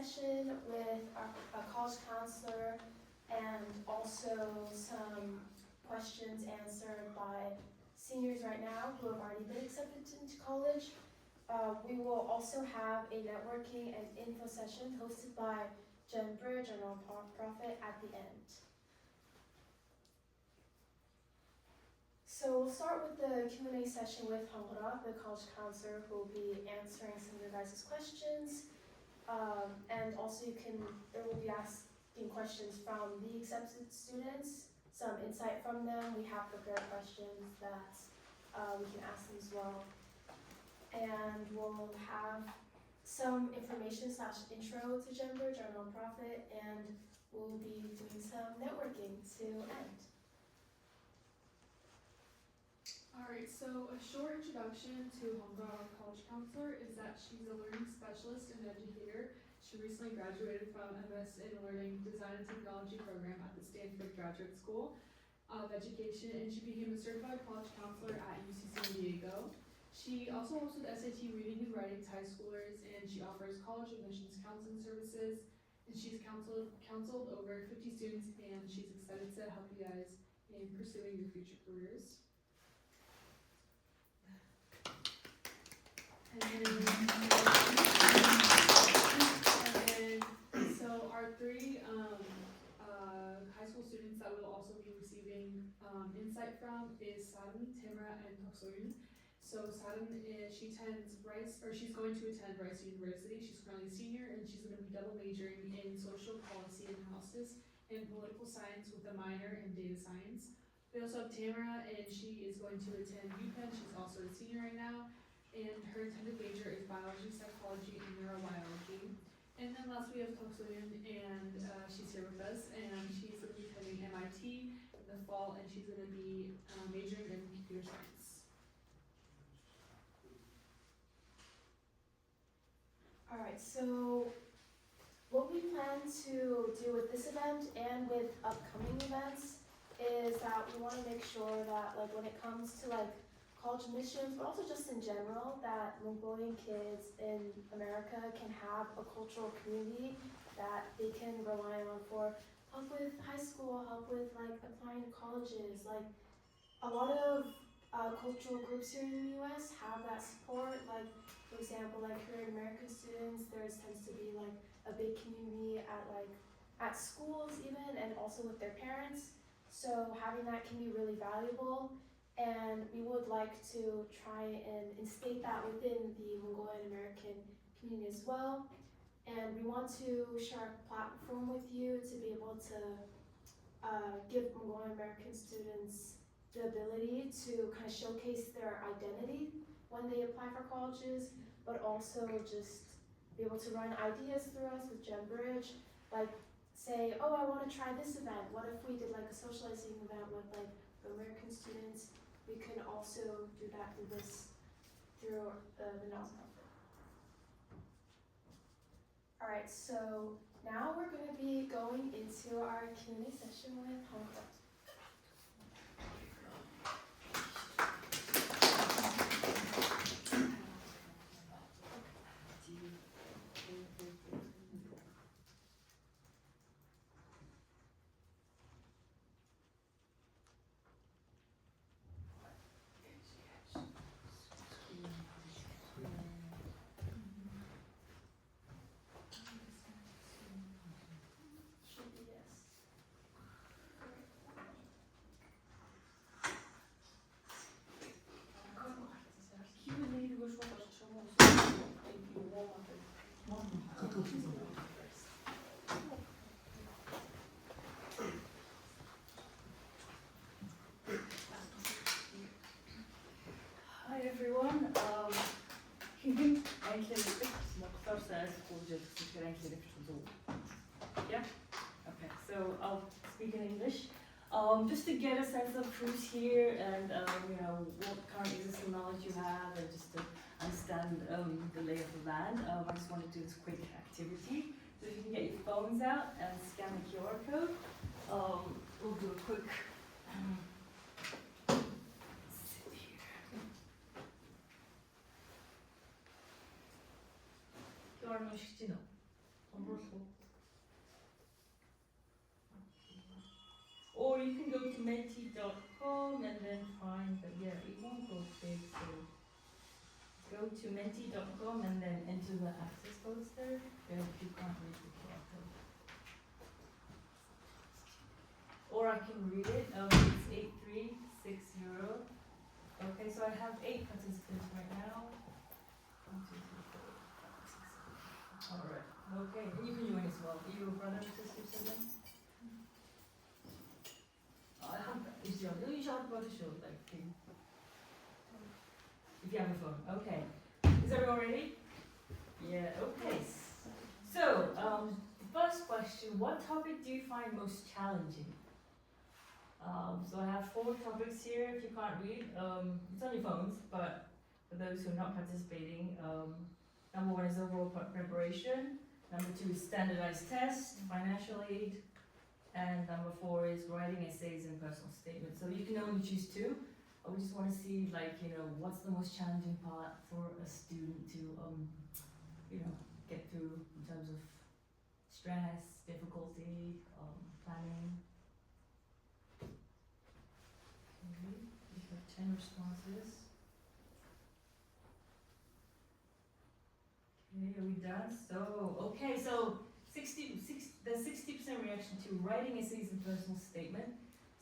session with a college counselor and also some questions answered by seniors right now who have already been accepted into college. We will also have a networking and info session hosted by Jen Bridge, our nonprofit, at the end. So we'll start with the Q&A session with Hongra, the college counselor, who will be answering some of your guys' questions. And also there will be asking questions from the accepted students, some insight from them. We have prepared questions that we can ask them as well. And we'll have some information / intro to Jen Bridge, our nonprofit, and we'll be doing some networking to end. Alright, so a short introduction to Hongra, our college counselor, is that she's a learning specialist and educator. She recently graduated from MS in Learning Design and Technology program at the Stanford Graduate School of Education, and she became a certified college counselor at UC San Diego. She also helps with SAT reading and writing to high schoolers, and she offers college admissions counseling services. And she's counseled over 50 students, and she's excited to help you guys in pursuing your future careers. So our three high school students that we'll also be receiving insight from is Sadun, Timra, and Toksoyun. So Sadun she's going to attend Rice University. She's currently a senior, and she's going to be double majoring in social policy analysis and political science with a minor in data science. We also have Tamara, and she is going to attend UPenn. She's also a senior right now. And her intended major is biology, psychology, and neurobiology. And then last we have Toksoyun, and she's here with us, and she's going to be attending MIT in the fall, and she's going to be majoring in computer science. Alright, so what we plan to do with this event and with upcoming events is that we want to make sure that when it comes to college admissions, but also just in general, that Mongolian kids in America can have a cultural community that they can rely on for help with high school, help with applying to colleges. A lot of cultural groups here in the US have that support. For example, Korean American students, there tends to be a big community at schools even, and also with their parents. So having that can be really valuable. And we would like to try and instate that within the Mongolian American community as well. And we want to share a platform with you to be able to give Mongolian American students the ability to kind of showcase their identity when they apply for colleges, but also just be able to run ideas through us with Jen Bridge. Say, oh, I want to try this event. What if we did a socializing event with the American students? We can also do that through the nonprofit. Alright, so now we're going to be going into our Q&A session with Hongra. Hi everyone. Enkele mukhtarsa Yeah? Okay, so I'll speak in English. Just to get a sense of who's here and what current existing knowledge you have, and just to understand the lay of the land, I just want to do this quick activity. So if you can get your phones out and scan the QR code, we'll do a quick sit here. QR no 7の Or you can go to menti.com and then find, but yeah, it won't go big, so go to menti.com and then enter the access codes there, if you can't read the QR code. Or I can read it, it's 8360. Okay, so I have 8 participants right now. 1, 2, 3, 4, 5, 6, 7. Alright, okay, and you can join as well. Are you a brother or sister sibling? If you have a phone, okay. Is everyone ready? Yeah, okay. So, the first question, what topic do you find most challenging? So I have 4 topics here, if you can't read, it's on your phones, but for those who are not participating, number 1 is overall preparation, number 2 is standardized test, financial aid, and number 4 is writing essays and personal statements. So you can only choose 2. We just want to see, like, you know, what's the most challenging part for a student to, you know, get through in terms of stress, difficulty, planning. Okay, we have 10 responses. Okay, are we done? So 60% reaction to writing essays and personal statement.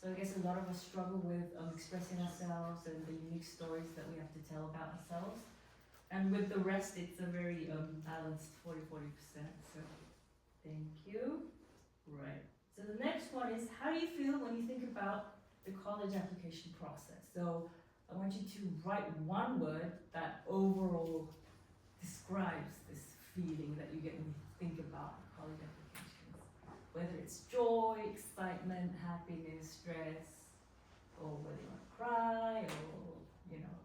So I guess a lot of us struggle with expressing ourselves and the unique stories that we have to tell about ourselves. And with the rest, it's a very balanced 40-40%. So thank you. Right. So the next one is, how do you feel when you think about the college application process? So I want you to write one word that overall describes this feeling that you get when you think about college applications. Whether it's joy, excitement, happiness, stress, or whether you want to cry, or, you know,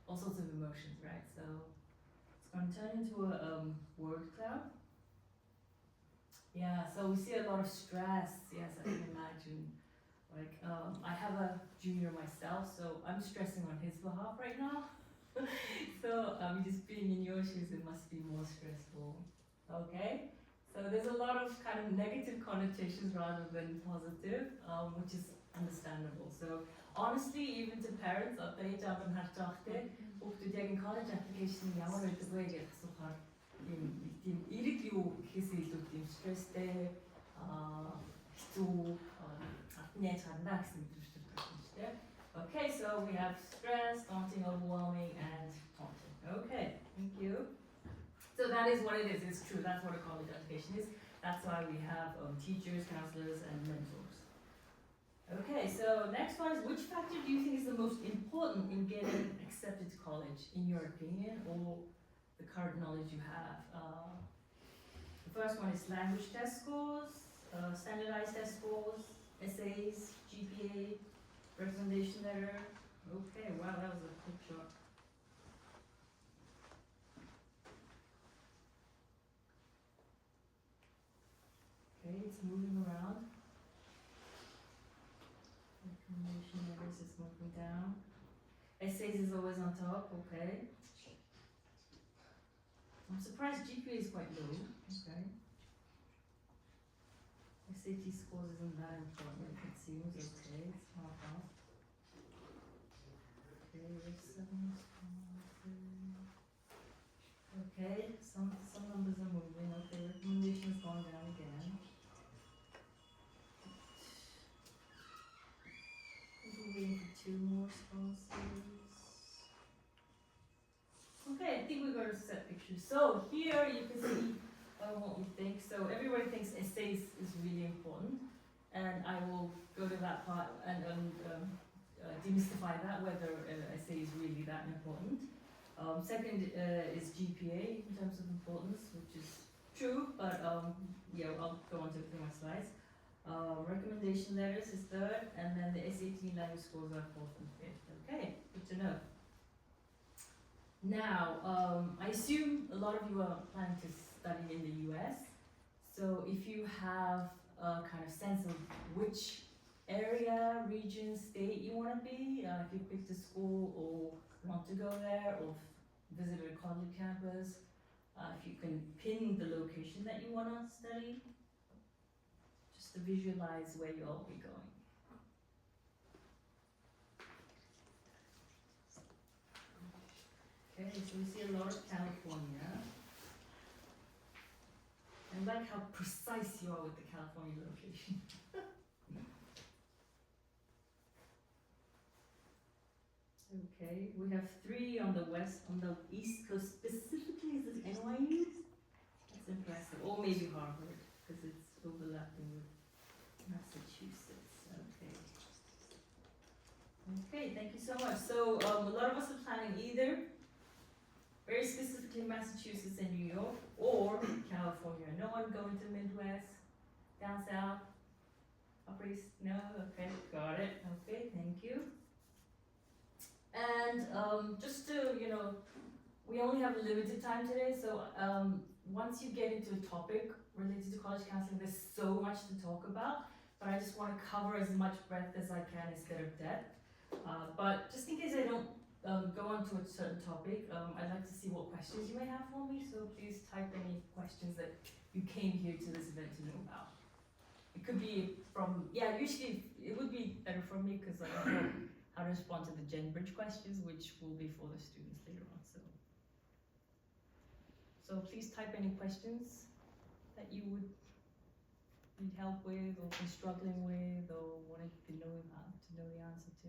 all sorts of emotions, right? So it's going to turn into a word cloud. Yeah, so we see a lot of stress, yes, I can imagine. Like, I have a junior myself, so I'm stressing on his behalf right now. So just being in your shoes, it must be more stressful. Okay? So there's a lot of kind of negative connotations rather than positive, which is understandable. So honestly, even to parents, at the age of the college application, Okay, so we have stress, daunting, overwhelming, and taunting. Okay, thank you. So that is what it is. It's true. That's what a college application is. That's why we have teachers, counselors, and mentors. Okay, so next one is, which factor do you think is the most important in getting accepted to college, in your opinion, or the current knowledge you have? The first one is language test scores, standardized test scores, essays, GPA, recommendation letter. Okay, wow, that was a quick shot. Okay, it's moving around. Recommendation letters is moving down. Essays is always on top, okay. I'm surprised GPA is quite low, okay. SAT scores isn't that important, it seems, okay, it's not off. Okay, there's 7 responses. Okay, some numbers are moving, okay, recommendation has gone down again. We're waiting for 2 more responses. Okay, I think we got a set picture. So here you can see what we think. So everybody thinks essays is really important, and I will go to that part and demystify that, whether essay is really that important. Second is GPA in terms of importance, which is true, but yeah, I'll go on to it through my slides. Recommendation letters is third, and then the SAT language scores are 4th and 5th. Okay, good to know. Now, I assume a lot of you are planning to study in the US, so if you have a kind of sense of which area, region, state you want to be, if you picked a school or want to go there or visited a college campus, if you can pin the location that you want to study, just to visualize where you'll be going. Okay, so we see a lot of California. I like how precise you are with the California location. Okay, we have 3 on the east coast specifically. Is it NYU? That's impressive. Or maybe Harvard, because it's overlapping with Massachusetts. Okay. Okay, thank you so much. So a lot of us are planning either very specifically Massachusetts and New York, or California. No one going to Midwest, down south, upper east? No? Okay, got it. Okay, thank you. And just to, we only have a limited time today, so once you get into a topic related to college counseling, there's so much to talk about, but I just want to cover as much breadth as I can instead of depth. But just in case I don't go on to a certain topic, I'd like to see what questions you may have for me, so please type any questions that you came here to this event to know about. It could be from, usually it would be better from me because I don't know how to respond to the GenBridge questions, which will be for the students later on. So please type any questions that you would need help with, or been struggling with, or wanted to know the answer to,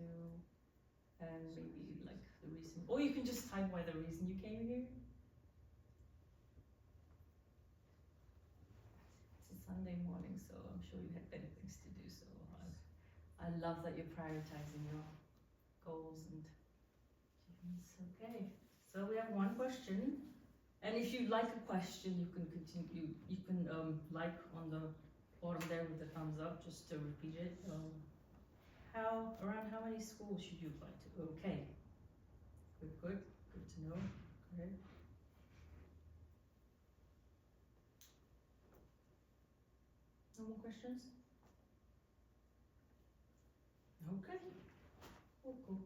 and maybe like the reason, or you can just type why the reason you came here. It's a Sunday morning, so I'm sure you had better things to do. So I love that you're prioritizing your goals and achievements. Okay, so we have one question, and if you like a question, you can continue. You can like on the bottom there with the thumbs up, just to repeat it. Around how many schools should you apply to? Okay, good to know. Okay. No more questions? Okay. Cool.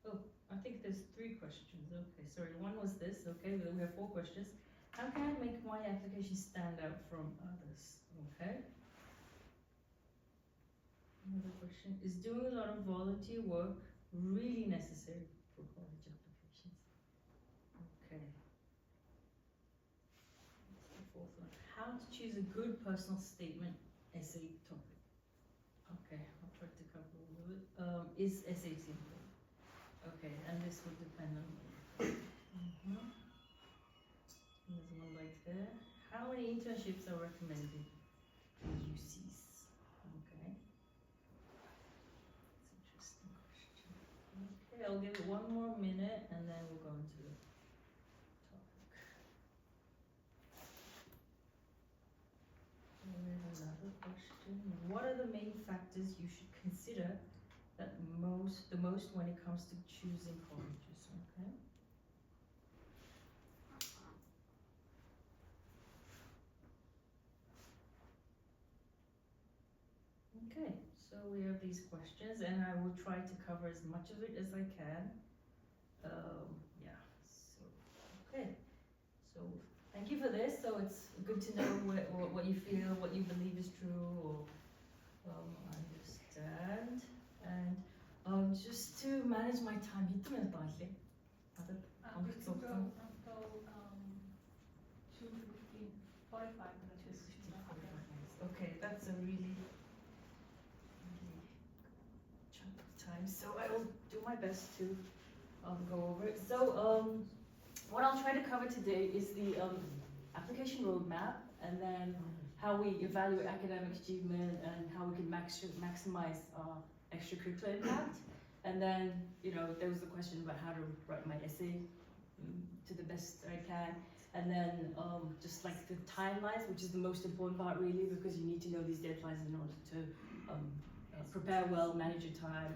Oh, I think there's 3 questions. Okay, sorry, one was this. Okay, we have 4 questions. How can I make my application stand out from others? Okay. Another question, is doing a lot of volunteer work really necessary for college applications? Okay. That's the 4th one. How to choose a good personal statement essay topic? Okay, I'll try to cover all of it. Is SAT important? Okay, and this would depend on There's one right there. How many internships are recommended to UCs? Okay. That's an interesting question. Okay, I'll give it 1 more minute and then we'll go into the topic. There's another question. What are the main factors you should consider the most when it comes to choosing colleges? Okay. Okay, so we have these questions, and I will try to cover as much of it as I can. So thank you for this. So it's good to know what you feel, what you believe is true, or understand. And just to manage my time, We can go until 2:15, 45 minutes. Okay, that's a really chunk of time, so I will do my best to go over it. So what I'll try to cover today is the application roadmap, and then how we evaluate academic achievement and how we can maximize extracurricular impact. And then, there was a question about how to write my essay to the best I can. And then just like the timelines, which is the most important part really, because you need to know these deadlines in order to prepare well, manage your time,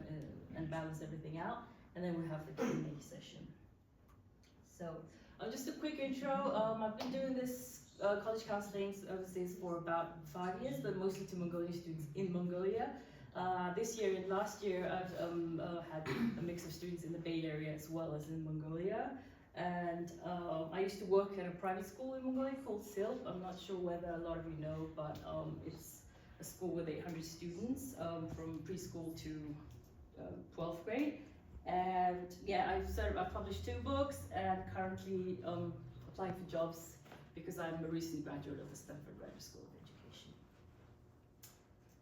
and balance everything out. And then we have the Q&A session. So just a quick intro. I've been doing this college counseling services for about 5 years, but mostly to Mongolian students in Mongolia. This year and last year, I've had a mix of students in the Bay Area as well as in Mongolia. And I used to work at a private school in Mongolia called SILP. I'm not sure whether a lot of you know, but it's a school with 800 students from preschool to 12th grade. And yeah, I've published 2 books and currently applying for jobs because I'm a recent graduate of the Stanford Graduate School of Education.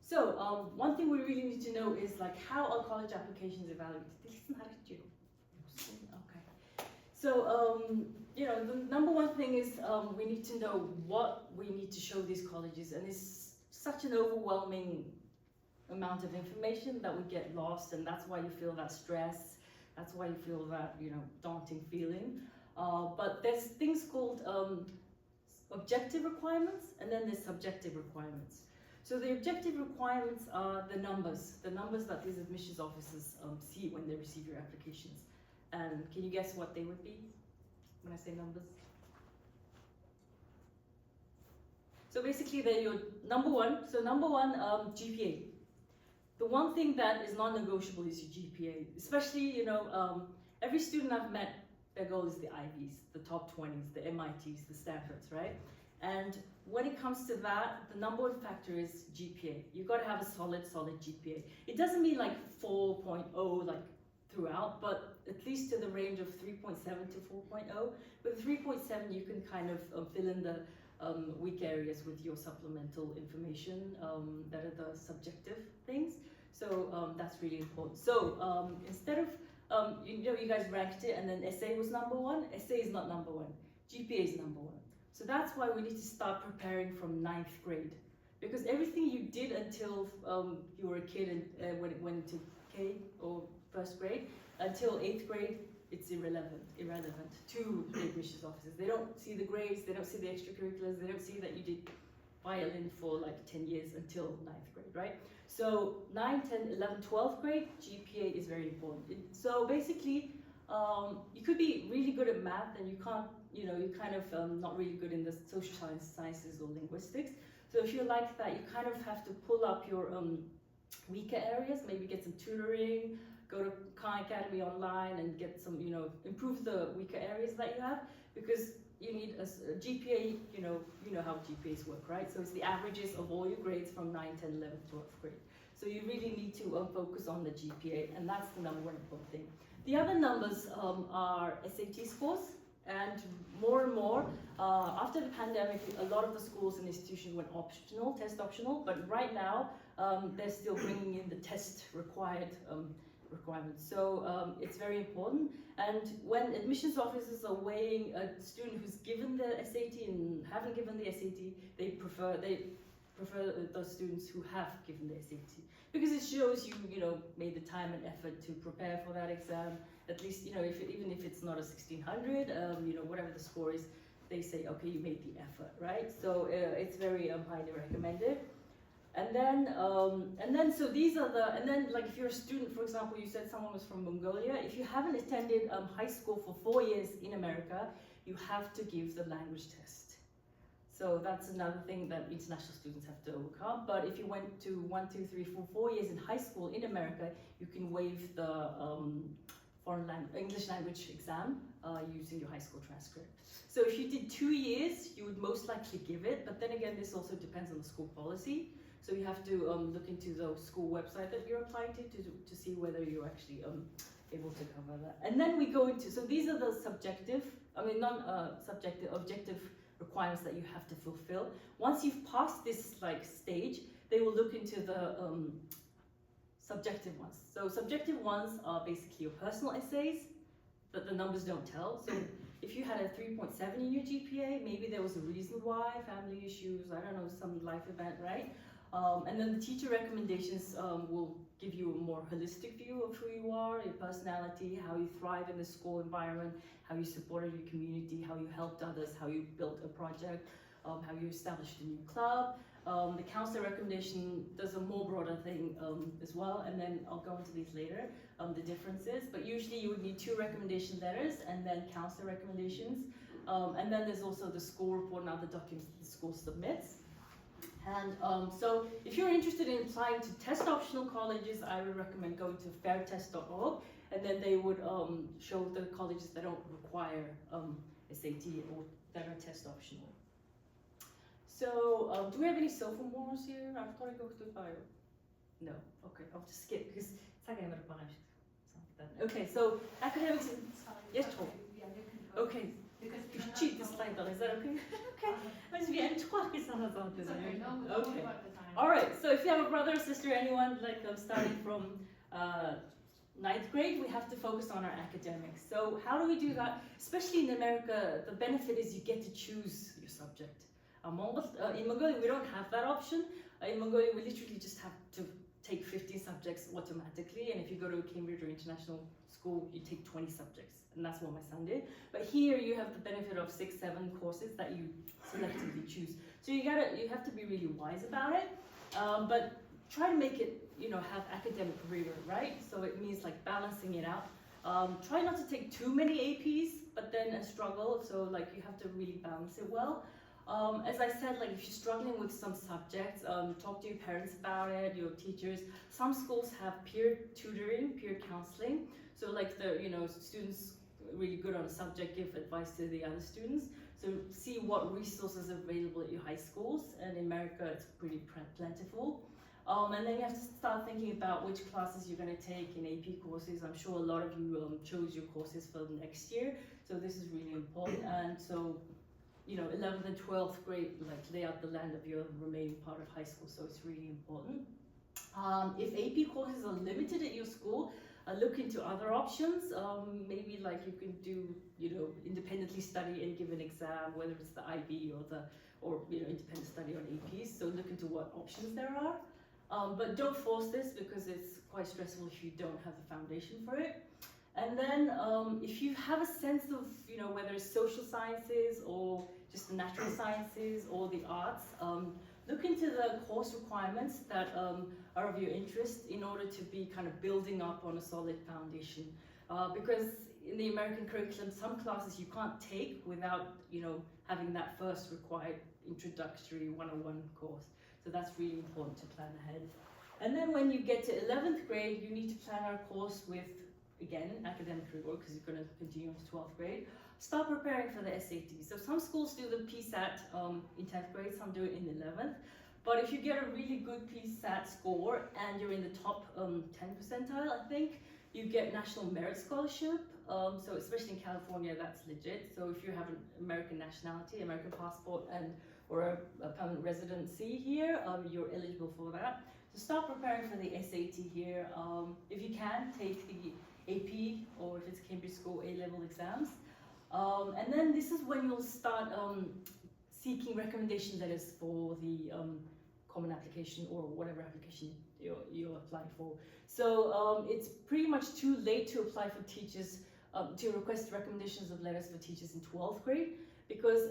So one thing we really need to know is like how are college applications evaluated? Okay. So you know, the number one thing is we need to know what we need to show these colleges, and it's such an overwhelming amount of information that we get lost, and that's why you feel that stress. That's why you feel that, you know, daunting feeling. But there's things called objective requirements, and then there's subjective requirements. So the objective requirements are the numbers that these admissions officers see when they receive your applications. And can you guess what they would be when I say numbers? So basically they're your number one, GPA. The one thing that is non-negotiable is your GPA, especially, you know, every student I've met, their goal is the Ivies, the top 20s, the MITs, the Stanfords, right? And when it comes to that, the number one factor is GPA. You've got to have a solid GPA. It doesn't mean like 4.0 like throughout, but at least to the range of 3.7 to 4.0. With 3.7, you can kind of fill in the weak areas with your supplemental information that are the subjective things. So that's really important. So instead of, you know, you guys ranked it and then essay was number one. Essay is not number one. GPA is number one. So that's why we need to start preparing from 9th grade. Because everything you did until you were a kid and when it went to K or 1st grade, until 8th grade, it's irrelevant to the admissions officers. They don't see the grades, they don't see the extracurriculars, they don't see that you did violin for like 10 years until 9th grade, right? So 9, 10, 11, 12th grade, GPA is very important. So basically, you could be really good at math and you can't, you know, you're kind of not really good in the social sciences or linguistics. So if you're like that, you kind of have to pull up your weaker areas, maybe get some tutoring, go to Khan Academy online and get some, you know, improve the weaker areas that you have, because you need a GPA, you know how GPAs work, right? So it's the averages of all your grades from 9, 10, 11, 12th grade. So you really need to focus on the GPA, and that's the number one important thing. The other numbers are SAT scores, and more, after the pandemic, a lot of the schools and institutions went optional, test optional, but right now, they're still bringing in the test required requirements. So it's very important. And when admissions officers are weighing a student who's given the SAT and haven't given the SAT, they prefer those students who have given the SAT, because it shows you know, made the time and effort to prepare for that exam. At least, you know, even if it's not a 1600, you know, whatever the score is, they say, okay, you made the effort, right? So it's very highly recommended. And then, so these are the, and then like if you're a student, for example, you said someone was from Mongolia, if you haven't attended high school for 4 years in America, you have to give the language test. So that's another thing that international students have to overcome. But if you went to 1, 2, 3, 4 years in high school in America, you can waive the English language exam using your high school transcript. So if you did 2 years, you would most likely give it, but then again, this also depends on the school policy. So you have to look into the school website that you're applying to see whether you're actually able to cover that. And then we go into, so these are the subjective, non-subjective, objective requirements that you have to fulfill. Once you've passed this like stage, they will look into the subjective ones. So subjective ones are basically your personal essays that the numbers don't tell. So if you had a 3.7 in your GPA, maybe there was a reason why, family issues, I don't know, some life event, right? And then the teacher recommendations will give you a more holistic view of who you are, your personality, how you thrive in the school environment, how you supported your community, how you helped others, how you built a project, how you established a new club. The counselor recommendation does a more broader thing as well, and then I'll go into these later, the differences. But usually you would need 2 recommendation letters and then counselor recommendations. And then there's also the school report and other documents that the school submits. And so if you're interested in applying to test optional colleges, I would recommend going to fairtest.org. and then they would show the colleges that don't require SAT or that are test optional. So, do we have any sophomores here? I thought I go through bio. No, okay, I'll just skip because okay, so academics. Yes, Tom. Okay. You should cheat this slide though, is that okay? Okay. Okay. All right. So if you have a brother or sister, anyone like starting from ninth grade, we have to focus on our academics. So how do we do that? Especially in America, the benefit is you get to choose your subject. In Mongolia, we don't have that option. In Mongolia, we literally just have to take 15 subjects automatically, and if you go to a Cambridge or international school, you take 20 subjects, and that's what my son did. But here you have the benefit of 6, 7 courses that you selectively choose. So you have to be really wise about it, but try to make it, have academic rigor, right? So it means like balancing it out. Try not to take too many APs, but then a struggle. So like you have to really balance it well. As I said, like if you're struggling with some subjects, talk to your parents about it, your teachers. Some schools have peer tutoring, peer counseling. So like the, students really good on a subject give advice to the other students. So see what resources are available at your high schools. And in America, it's pretty plentiful. And then you have to start thinking about which classes you're going to take in AP courses. I'm sure a lot of you chose your courses for the next year. So this is really important. And so 11th and 12th grade, like lay out the land of your remaining part of high school, so it's really important. If AP courses are limited at your school, look into other options. Maybe like you can do, independently study and give an exam, whether it's the IB or independent study on APs. So look into what options there are. But don't force this because it's quite stressful if you don't have the foundation for it. And then if you have a sense of, whether it's social sciences or just the natural sciences or the arts, look into the course requirements that are of your interest in order to be kind of building up on a solid foundation. Because in the American curriculum, some classes you can't take without, having that first required introductory 101 course. So that's really important to plan ahead. And then when you get to 11th grade, you need to plan our course with, again, academic rigor, because you're going to continue into 12th grade. Start preparing for the SAT. So some schools do the PSAT in 10th grade, some do it in 11th. But if you get a really good PSAT score and you're in the top 10 percentile, I think, you get National Merit Scholarship. So especially in California, that's legit. So if you have an American nationality, American passport, or a permanent residency here, you're eligible for that. So start preparing for the SAT here. If you can, take the AP, or if it's Cambridge School A-level exams. And then this is when you'll start seeking recommendation letters for the common application or whatever application you're applying for. So it's pretty much too late to apply for teachers, to request recommendations of letters for teachers in 12th grade, because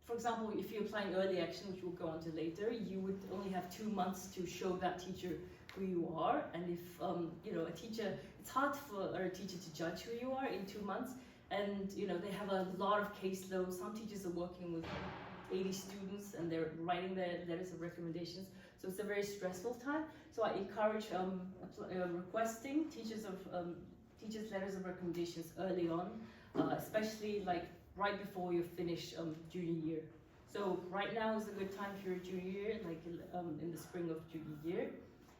for example, if you're applying early action, which we'll go on to later, you would only have 2 months to show that teacher who you are. And if, a teacher, it's hard for a teacher to judge who you are in 2 months. And, they have a lot of caseload. Some teachers are working with 80 students and they're writing their letters of recommendations. So it's a very stressful time. So I encourage requesting teachers letters of recommendations early on, especially like right before you finish junior year. So right now is a good time if you're a junior year, like in the spring of junior year.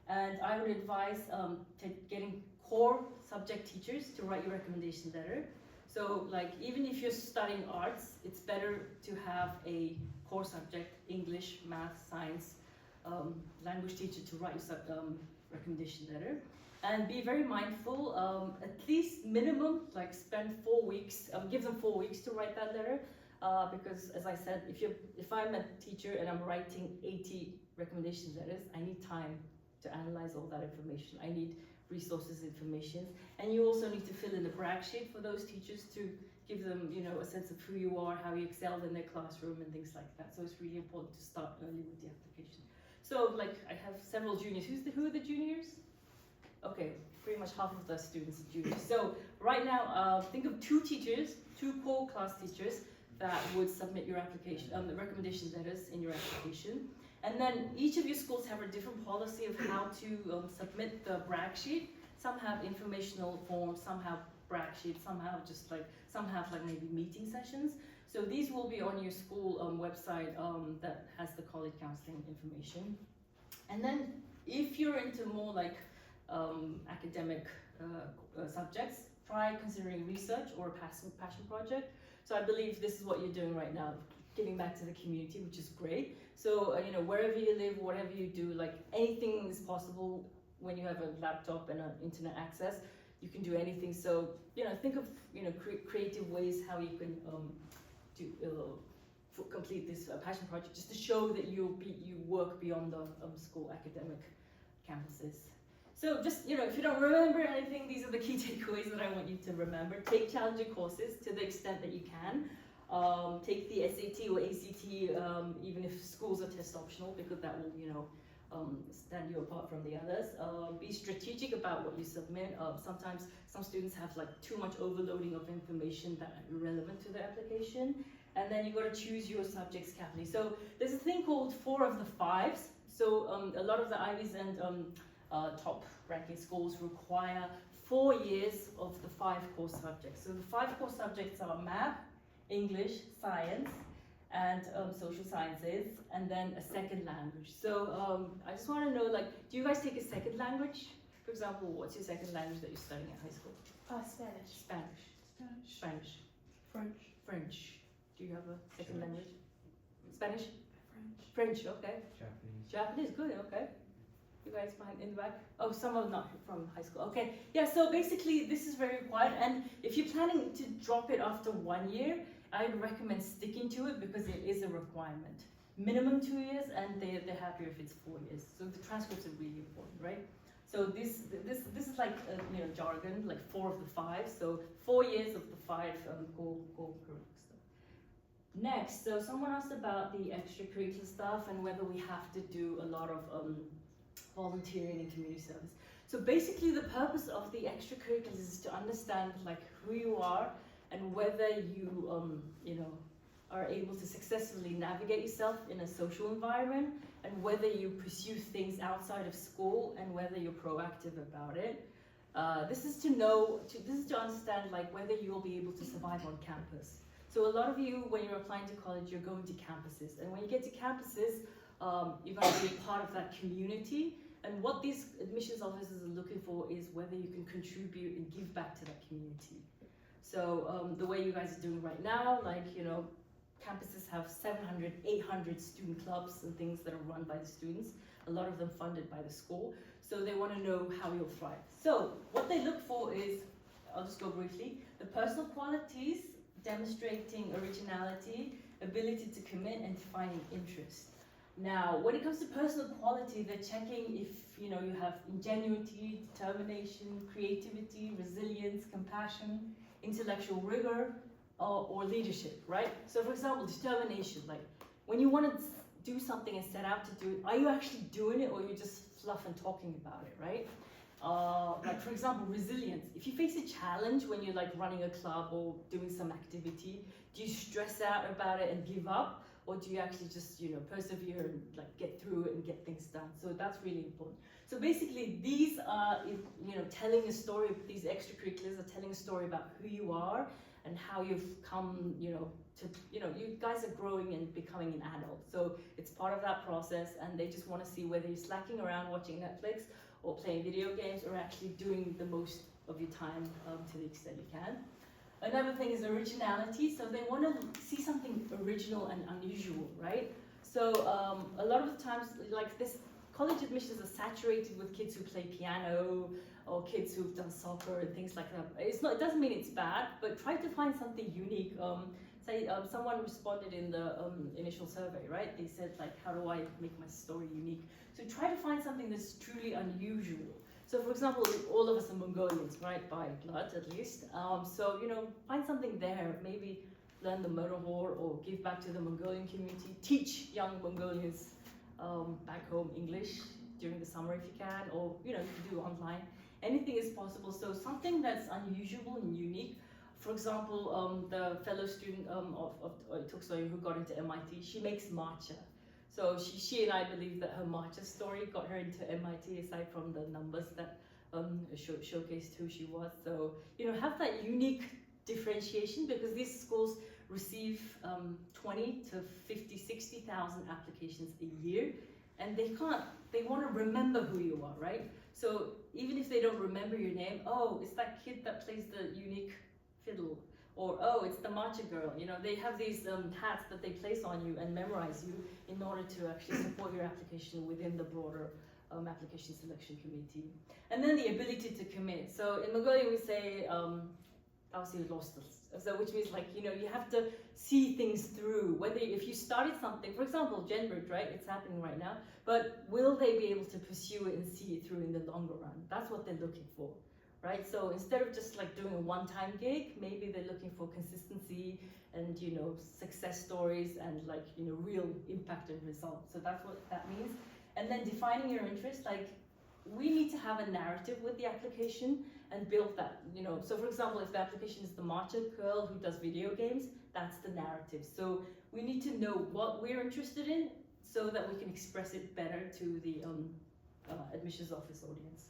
And I would advise getting core subject teachers to write your recommendation letter. So like even if you're studying arts, it's better to have a core subject, English, math, science, language teacher to write your recommendation letter. And be very mindful, at least minimum, like spend 4 weeks, give them 4 weeks to write that letter. Because as I said, if I'm a teacher and I'm writing 80 recommendation letters, I need time to analyze all that information. I need resources, information, and you also need to fill in the brag sheet for those teachers to give them, a sense of who you are, how you excelled in their classroom, and things like that. So it's really important to start early with the application. So, like, I have several juniors. Who are the juniors? Okay, pretty much half of the students are juniors. So right now, think of 2 core class teachers that would submit your application, the recommendation letters in your application. And then each of your schools have a different policy of how to submit the brag sheet. Some have informational forms, some have brag sheets, some have maybe meeting sessions. So these will be on your school website that has the college counseling information. And then if you're into more like academic subjects, try considering research or a passion project. So I believe this is what you're doing right now, giving back to the community, which is great. So you know, wherever you live, whatever you do, like anything is possible when you have a laptop and internet access. You can do anything. So you know, think of creative ways how you can complete this passion project, just to show that you work beyond the school academic campuses. So just, you know, if you don't remember anything, these are the key takeaways that I want you to remember. Take challenging courses to the extent that you can. Take the SAT or ACT, even if schools are test optional, because that will, you know, stand you apart from the others. Be strategic about what you submit. Sometimes some students have like too much overloading of information that are irrelevant to the application. And then you got to choose your subjects carefully. So there's a thing called 4 of the 5s. So a lot of the Ivies and top ranking schools require 4 years of the 5 core subjects. So the 5 core subjects are math, English, science, and social sciences, and then a second language. So I just want to know, like, do you guys take a second language? For example, what's your second language that you're studying at high school? Spanish. Spanish. Spanish. Spanish. French. French. Do you have a second language? Spanish? French. French, okay. Japanese. Japanese, good, okay. You guys behind in the back? Oh, some are not from high school. Okay, yeah, so basically this is very required, and if you're planning to drop it after 1 year, I'd recommend sticking to it because it is a requirement. Minimum 2 years, and they're happier if it's 4 years. So the transcripts are really important, right? So this is like you know, jargon, like 4 of the 5. So 4 years of the 5 core curriculum stuff. Next, so someone asked about the extracurricular stuff and whether we have to do a lot of volunteering and community service. So basically the purpose of the extracurriculars is to understand like who you are and whether you you know, are able to successfully navigate yourself in a social environment, and whether you pursue things outside of school, and whether you're proactive about it. This is to understand like whether you'll be able to survive on campus. So a lot of you, when you're applying to college, you're going to campuses, and when you get to campuses, you're going to be part of that community. And what these admissions officers are looking for is whether you can contribute and give back to that community. So the way you guys are doing right now, like, you know, campuses have 700, 800 student clubs and things that are run by the students, a lot of them funded by the school. So they want to know how you'll thrive. So what they look for is, I'll just go briefly, the personal qualities, demonstrating originality, ability to commit, and finding interest. Now, when it comes to personal quality, they're checking if, you know, you have ingenuity, determination, creativity, resilience, compassion, intellectual rigor, or leadership, right? So for example, determination, like when you want to do something and set out to do it, are you actually doing it, or you're just fluff and talking about it, right? Like for example, resilience. If you face a challenge when you're like running a club or doing some activity, do you stress out about it and give up? Or do you actually just, you know, persevere and like get through it and get things done? So that's really important. So basically, these are, you know, telling a story. These extracurriculars are telling a story about who you are and how you've come, you know, to, you know, you guys are growing and becoming an adult. So it's part of that process, and they just want to see whether you're slacking around watching Netflix or playing video games, or actually doing the most of your time to the extent you can. Another thing is originality. So they want to see something original and unusual, right? So a lot of the times, like this, college admissions are saturated with kids who play piano or kids who've done soccer and things like that. It's not. It doesn't mean it's bad, but try to find something unique. Someone responded in the initial survey, right? They said like, how do I make my story unique? So try to find something that's truly unusual. So for example, all of us are Mongolians, right? By blood, at least. So, you know, find something there. Maybe learn the metaphor or give back to the Mongolian community. Teach young Mongolians back home English during the summer if you can, or, you know, you can do online. Anything is possible. So something that's unusual and unique. For example, the fellow student of Toksoy who got into MIT, she makes matcha. So she and I believe that her matcha story got her into MIT, aside from the numbers that showcased who she was. So, have that unique differentiation, because these schools receive 20 to 50, 60,000 applications a year, and they want to remember who you are, right? So even if they don't remember your name, oh, it's that kid that plays the unique fiddle, or oh, it's the matcha girl. They have these hats that they place on you and memorize you in order to actually support your application within the broader application selection committee. And then the ability to commit. So in Mongolia we say so, which means you have to see things through. Whether if you started something, for example, Genbridge, right? It's happening right now, but will they be able to pursue it and see it through in the longer run? That's what they're looking for, right? So instead of just doing a one-time gig, maybe they're looking for consistency and success stories and real impact and results. So that's what that means. And then defining your interest, we need to have a narrative with the application and build that, So for example, if the application is the matcha girl who does video games, that's the narrative. So we need to know what we're interested in so that we can express it better to the admissions office audience.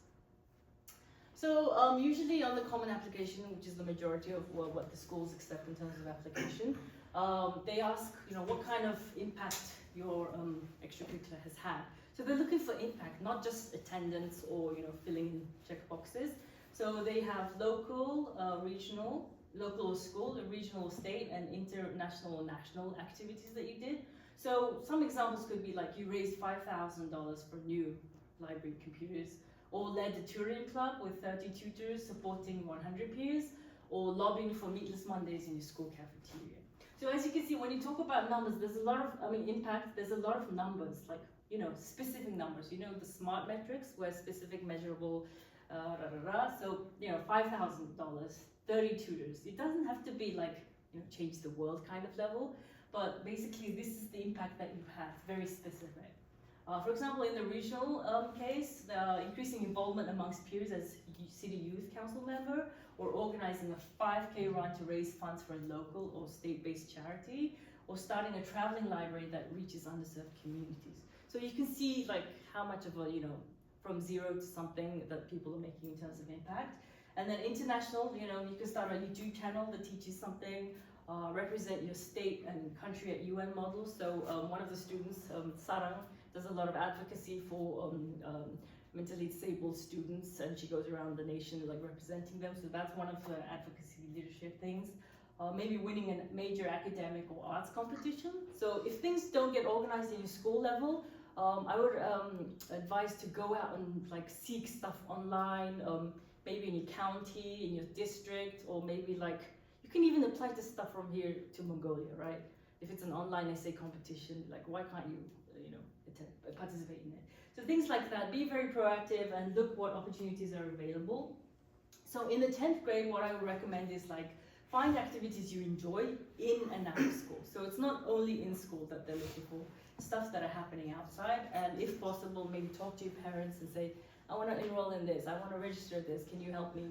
So usually on the common application, which is the majority of what the schools accept in terms of application, they ask, what kind of impact your extracurricular has had. So they're looking for impact, not just attendance or filling in check boxes. So they have local, regional, local or school, regional, state, and international or national activities that you did. So some examples could be you raised $5,000 for new library computers, or led a tutoring club with 30 tutors supporting 100 peers, or lobbying for Meatless Mondays in your school cafeteria. So as you can see, when you talk about numbers, there's a lot of, impact, there's a lot of numbers, specific numbers, the SMART metrics, where specific, measurable, so, $5,000, 30 tutors. It doesn't have to be change the world kind of level, but basically this is the impact that you've had, very specific. For example, in the regional case, increasing involvement amongst peers as city youth council member, or organizing a 5K run to raise funds for a local or state-based charity, or starting a traveling library that reaches underserved communities. So you can see how much of a, from zero to something that people are making in terms of impact. And then international, you can start a YouTube channel that teaches something, represent your state and country at UN models. So one of the students, Sarang, does a lot of advocacy for mentally disabled students, and she goes around the nation representing them. So that's one of the advocacy leadership things. Maybe winning a major academic or arts competition. So if things don't get organized in your school level, I would advise to go out and seek stuff online, maybe in your county, in your district, or maybe you can even apply to stuff from here to Mongolia, right? If it's an online essay competition, why can't you, participate in it? So things like that, be very proactive and look what opportunities are available. So in the 10th grade, what I would recommend is find activities you enjoy in and out of school. So it's not only in school that they're looking for, stuff that are happening outside, and if possible, maybe talk to your parents and say, I want to enroll in this, I want to register this, can you help me,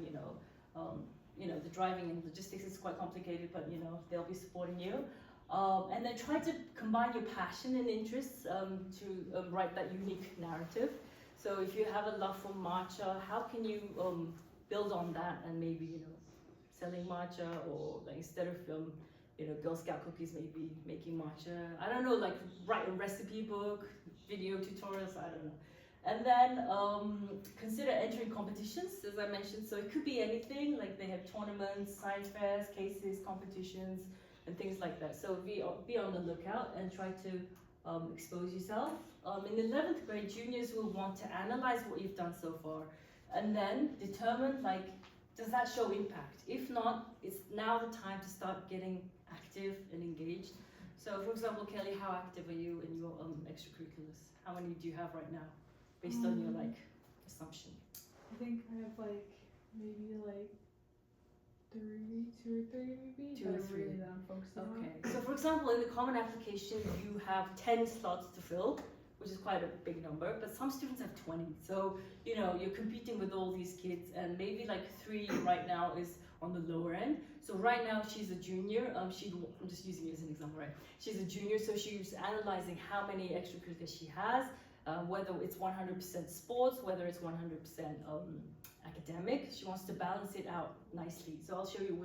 the driving and logistics is quite complicated, but they'll be supporting you. And then try to combine your passion and interests to write that unique narrative. So if you have a love for matcha, how can you build on that and maybe, selling matcha, or instead of Girl Scout cookies, maybe making matcha. I don't know, write a recipe book, video tutorials, I don't know. And then consider entering competitions, as I mentioned. So it could be anything, they have tournaments, science fairs, cases, competitions, and things like that. So be on the lookout and try to expose yourself. In the 11th grade, juniors will want to analyze what you've done so far, and then determine, does that show impact? If not, it's now the time to start getting active and engaged. So for example, Kelly, how active are you in your extracurriculars? How many do you have right now, based on your assumption? I think I have maybe 2 or 3 maybe. 2 or 3. Really that I'm focusing on. Okay. So for example, in the common application, you have 10 slots to fill, which is quite a big number, but some students have 20. So, you're competing with all these kids, and maybe 3 right now is on the lower end. So right now she's a junior. I'm just using it as an example, right? She's a junior, so she's analyzing how many extracurriculars she has, whether it's 100% sports, whether it's 100% academic. She wants to balance it out nicely. So I'll show you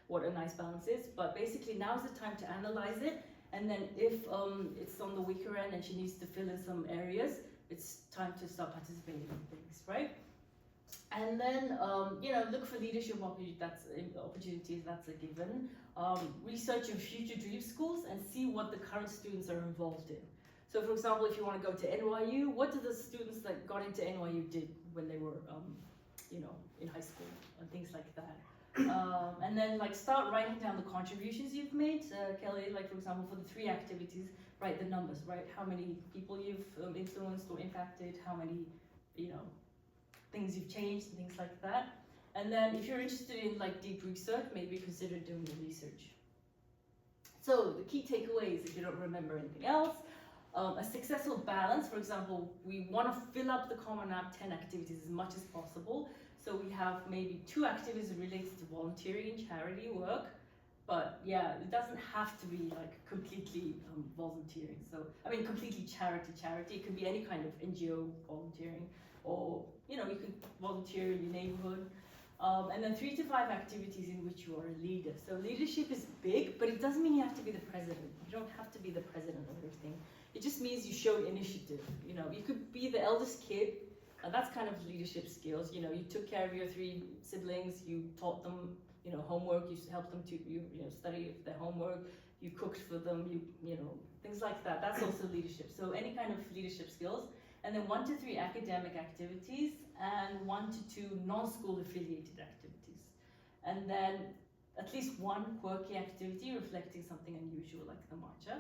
what a nice balance is. But basically, now's the time to analyze it. And then if it's on the weaker end and she needs to fill in some areas, it's time to start participating in things, right? And then, look for leadership opportunities, that's a given. Research your future dream schools and see what the current students are involved in. So for example, if you want to go to NYU, what do the students that got into NYU did when they were, in high school and things like that. And then start writing down the contributions you've made. Kelly, for example, for the 3 activities, write the numbers, right? How many people you've influenced or impacted, how many, things you've changed and things like that. And then if you're interested in deep research, maybe consider doing the research. So the key takeaways, if you don't remember anything else, a successful balance. For example, we want to fill up the Common App 10 activities as much as possible. So we have maybe 2 activities related to volunteering and charity work. But yeah, it doesn't have to be completely volunteering. So, completely charity. It can be any kind of NGO volunteering, or, you could volunteer in your neighborhood. And then 3 to 5 activities in which you are a leader. So leadership is big, but it doesn't mean you have to be the president. You don't have to be the president of everything. It just means you show initiative. You could be the eldest kid, and that's kind of leadership skills. You took care of your 3 siblings, you taught them, homework, you helped them to, study their homework, you cooked for them, things like that. That's also leadership. So any kind of leadership skills. And then 1 to 3 academic activities, and 1 to 2 non-school affiliated activities. And then at least 1 quirky activity reflecting something unusual, like the matcha.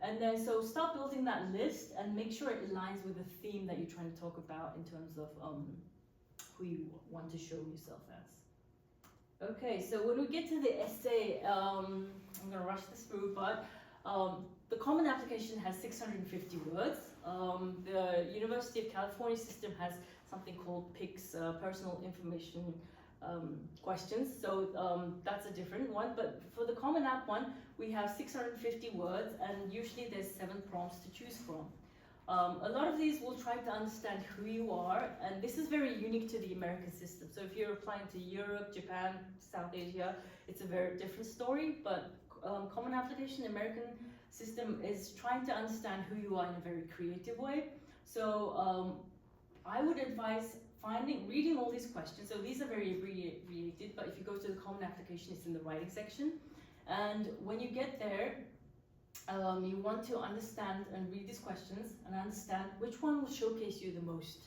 And then so start building that list and make sure it aligns with the theme that you're trying to talk about in terms of who you want to show yourself as. Okay, so when we get to the essay, I'm gonna rush this through, but the Common Application has 650 words. The University of California system has something called PICS, Personal Information Questions, so that's a different one. But for the Common App one, we have 650 words, and usually there's 7 prompts to choose from. A lot of these will try to understand who you are, and this is very unique to the American system. So if you're applying to Europe, Japan, South Asia, it's a very different story, but Common Application, American system is trying to understand who you are in a very creative way. So I would advise reading all these questions. So these are very abbreviated, but if you go to the Common Application, it's in the writing section. And when you get there, you want to understand and read these questions and understand which one will showcase you the most.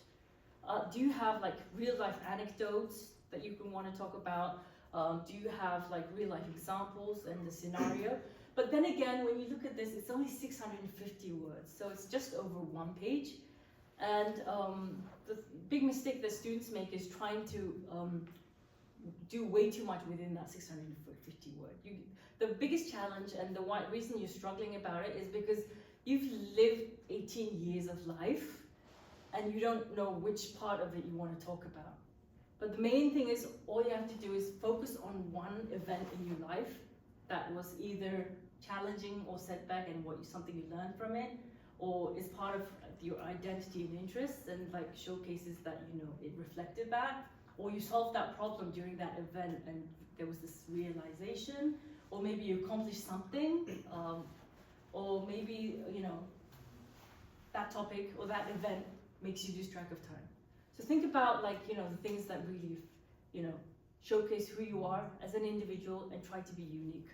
Do you have real life anecdotes that you can want to talk about? Do you have real life examples and the scenario? But then again, when you look at this, it's only 650 words, so it's just over 1 page. And the big mistake that students make is trying to do way too much within that 650 word. The biggest challenge and the reason you're struggling about it is because you've lived 18 years of life and you don't know which part of it you want to talk about. But the main thing is all you have to do is focus on one event in your life that was either challenging or setback and something you learned from it, or is part of your identity and interests and showcases that it reflected that, or you solved that problem during that event and there was this realization, or maybe you accomplished something, or maybe that topic or that event makes you lose track of time. So think about the things that really showcase who you are as an individual and try to be unique.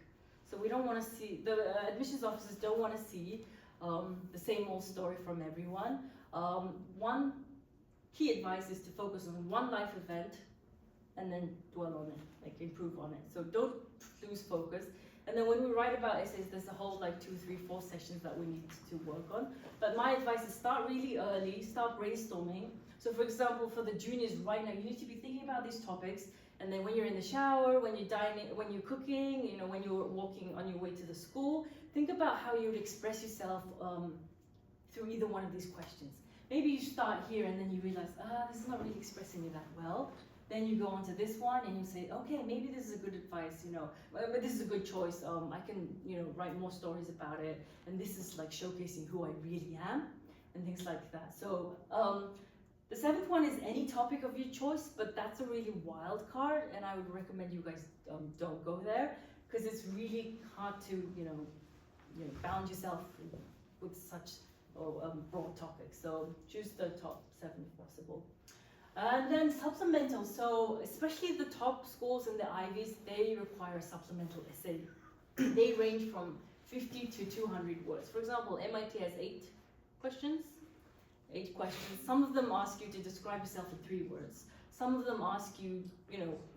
So we don't want to see, the admissions officers don't want to see the same old story from everyone. One key advice is to focus on one life event and then dwell on it, improve on it. So don't lose focus. And then when we write about essays, there's a whole 2, 3, 4 sessions that we need to work on. But my advice is start really early, start brainstorming. So for example, for the juniors right now, you need to be thinking about these topics. And then when you're in the shower, when you're dining, when you're cooking, when you're walking on your way to the school, think about how you would express yourself through either one of these questions. Maybe you start here and then you realize, this is not really expressing me that well. Then you go on to this one and you say, okay, maybe this is a good advice, but this is a good choice. I can, write more stories about it. And this is showcasing who I really am. and things like that. So the seventh one is any topic of your choice, but that's a really wild card, and I would recommend you guys don't go there because it's really hard to bound yourself with such broad topics. So choose the top 7 if possible. And then supplemental. So especially the top schools and the Ivies, they require a supplemental essay. They range from 50 to 200 words. For example, MIT has 8 questions. 8 questions. Some of them ask you to describe yourself in 3 words. Some of them ask you,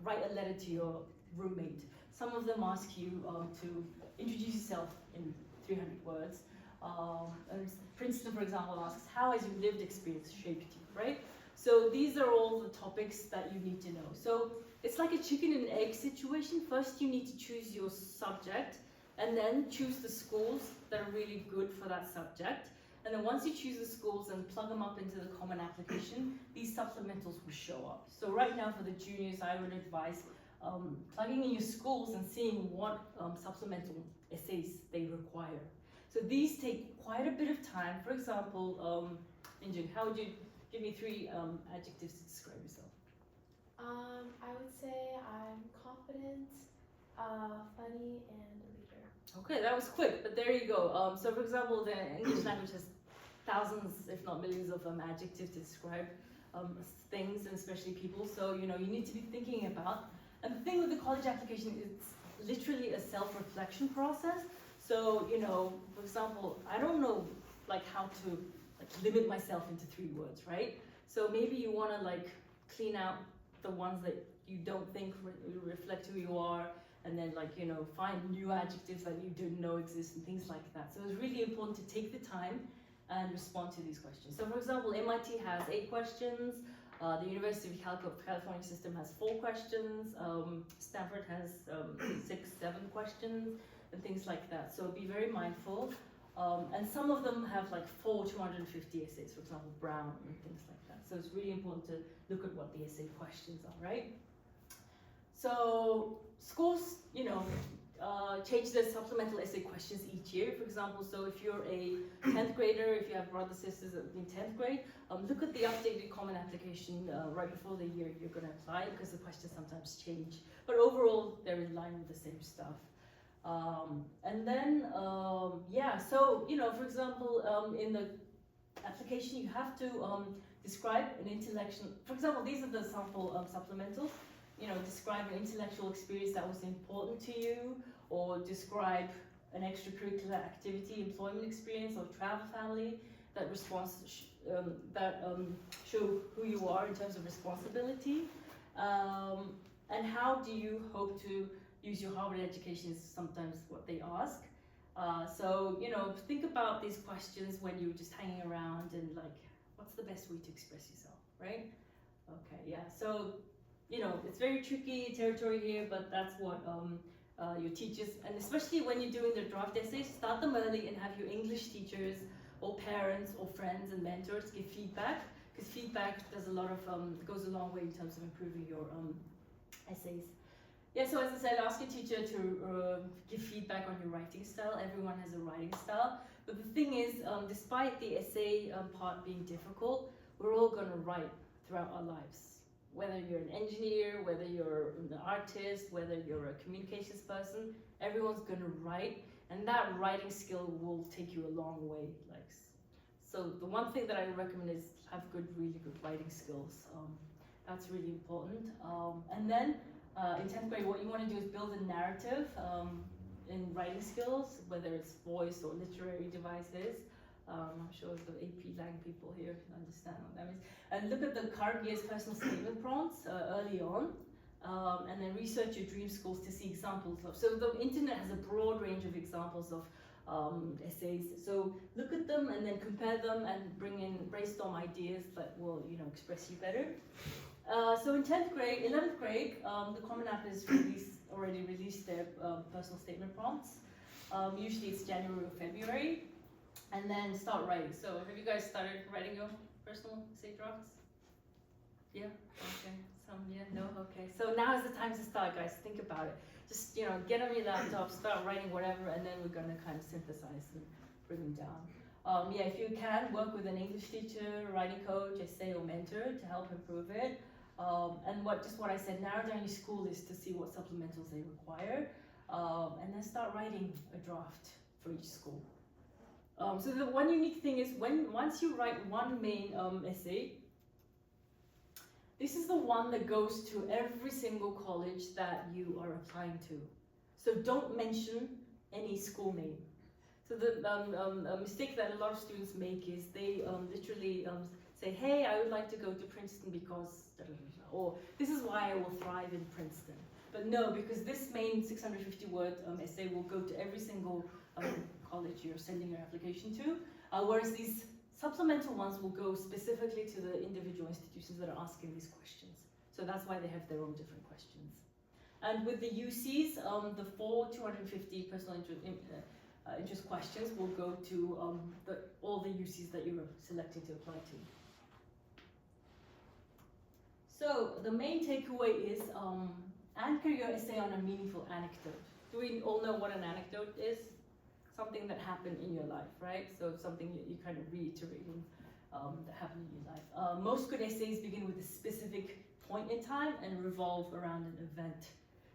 write a letter to your roommate. Some of them ask you to introduce yourself in 300 words. And Princeton, for example, asks, how has your lived experience shaped you, right? So these are all the topics that you need to know. So it's like a chicken and egg situation. First, you need to choose your subject, and then choose the schools that are really good for that subject. And then once you choose the schools and plug them up into the common application, these supplementals will show up. So right now for the juniors, I would advise plugging in your schools and seeing what supplemental essays they require. So these take quite a bit of time. For example, Injun, how would you give me 3 adjectives to describe yourself? I would say I'm confident, funny, and a leader. Okay, that was quick, but there you go. So for example, the English language has thousands, if not millions, of adjectives to describe things, and especially people. So you need to be thinking about. And the thing with the college application is it's literally a self-reflection process. So for example, I don't know how to limit myself into 3 words, right? So maybe you want to clean out the ones that you don't think reflect who you are, and then find new adjectives that you didn't know exist and things like that. So it's really important to take the time and respond to these questions. So for example, MIT has 8 questions, the University of California system has 4 questions, Stanford has 6, 7 questions, and things like that. So be very mindful. And some of them have 4 250 essays, for example, Brown and things like that. So it's really important to look at what the essay questions are, right? So schools, change their supplemental essay questions each year. For example, so if you're a 10th grader, if you have brothers, sisters in 10th grade, look at the updated common application right before the year you're going to apply, because the questions sometimes change. But overall, they're in line with the same stuff. And then, so, for example, in the application, you have to describe an intellectual, for example, these are the sample supplementals, describe an intellectual experience that was important to you, or describe an extracurricular activity, employment experience, or travel family that show who you are in terms of responsibility. And how do you hope to use your Harvard education is sometimes what they ask. So, think about these questions when you're just hanging around and what's the best way to express yourself, right? Okay, yeah, so, it's very tricky territory here, but that's what your teachers, and especially when you're doing the draft essays, start them early and have your English teachers or parents or friends and mentors give feedback, because feedback does goes a long way in terms of improving your essays. Yeah, so as I said, ask your teacher to give feedback on your writing style. Everyone has a writing style. But the thing is, despite the essay part being difficult, we're all going to write throughout our lives. Whether you're an engineer, whether you're an artist, whether you're a communications person, everyone's going to write. And that writing skill will take you a long way. So the one thing that I recommend is have really good writing skills. That's really important. And then, in 10th grade, what you want to do is build a narrative in writing skills, whether it's voice or literary devices. I'm sure the AP Lang people here can understand what that means. And look at the current year's personal statement prompts early on, and then research your dream schools to see examples of. So the internet has a broad range of examples of essays. So look at them and then compare them and brainstorm ideas that will, express you better. So in 11th grade, the Common App has already released their personal statement prompts. Usually it's January or February, and then start writing. So have you guys started writing your personal essay drafts? Yeah, okay, no, okay. So now is the time to start, guys, think about it. Just, get on your laptop, start writing whatever, and then we're gonna kind of synthesize and bring them down. Yeah, if you can, work with an English teacher, writing coach, essay, or mentor to help improve it. And what I said, narrow down your school list to see what supplementals they require, and then start writing a draft for each school. So the one unique thing is once you write one main essay, this is the one that goes to every single college that you are applying to. So don't mention any school name. So the mistake that a lot of students make is they literally say, hey, I would like to go to Princeton because, da, da, da, da, or this is why I will thrive in Princeton. But no, because this main 650-word essay will go to every single college you're sending your application to, whereas these supplemental ones will go specifically to the individual institutions that are asking these questions. So that's why they have their own different questions. And with the UCs, the 250 personal interest questions will go to all the UCs that you're selecting to apply to. So the main takeaway is anchor your essay on a meaningful anecdote. Do we all know what an anecdote is? Something that happened in your life, right? So something you kind of reiterating that happened in your life. Most good essays begin with a specific point in time and revolve around an event.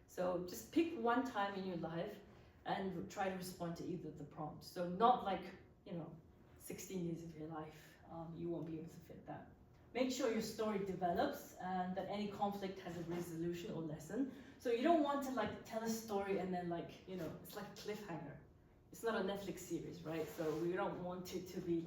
So just pick one time in your life and try to respond to either the prompt. So not like, 16 years of your life, you won't be able to fit that. Make sure your story develops and that any conflict has a resolution or lesson. So you don't want to tell a story and then it's like a cliffhanger. It's not a Netflix series, right? So we don't want it to be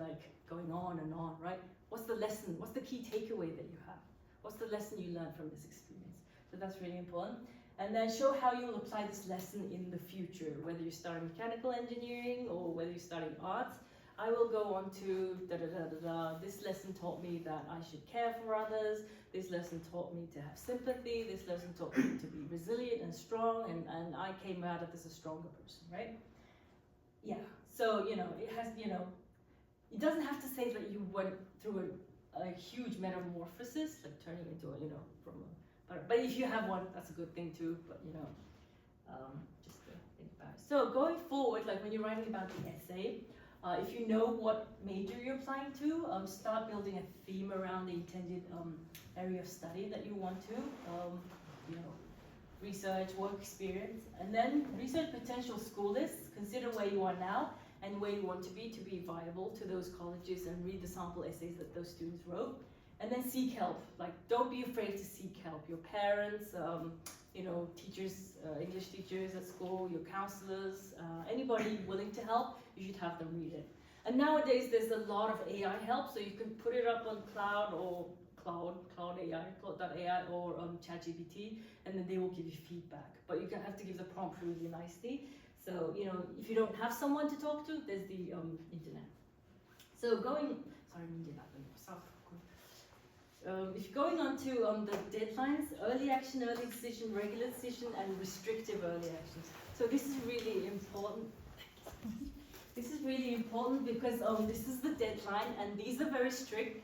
going on and on, right? What's the lesson? What's the key takeaway that you have? What's the lesson you learned from this experience? So that's really important. And then show how you'll apply this lesson in the future, whether you're starting mechanical engineering or whether you're studying arts. I will go on to this lesson taught me that I should care for others. This lesson taught me to have sympathy. This lesson taught me to be resilient and strong, and I came out of this a stronger person, right? Yeah, so, it has, it doesn't have to say that you went through a huge metamorphosis, like turning into but if you have one, that's a good thing too, but, just to think about it. So going forward, when you're writing about the essay, if you know what major you're applying to, start building a theme around the intended area of study that you want to, research, work experience, and then research potential school lists, consider where you are now and where you want to be viable to those colleges, and read the sample essays that those students wrote. And then seek help. Don't be afraid to seek help. Your parents, teachers, English teachers at school, your counselors, anybody willing to help, you should have them read it. And nowadays there's a lot of AI help, so you can put it up on Cloud AI or ChatGPT, and then they will give you feedback. But you have to give the prompt really nicely. So, if you don't have someone to talk to, there's the internet. So if you're going on to the deadlines, early action, early decision, regular decision, and restrictive early actions. So this is really important. This is really important because this is the deadline, and these are very strict.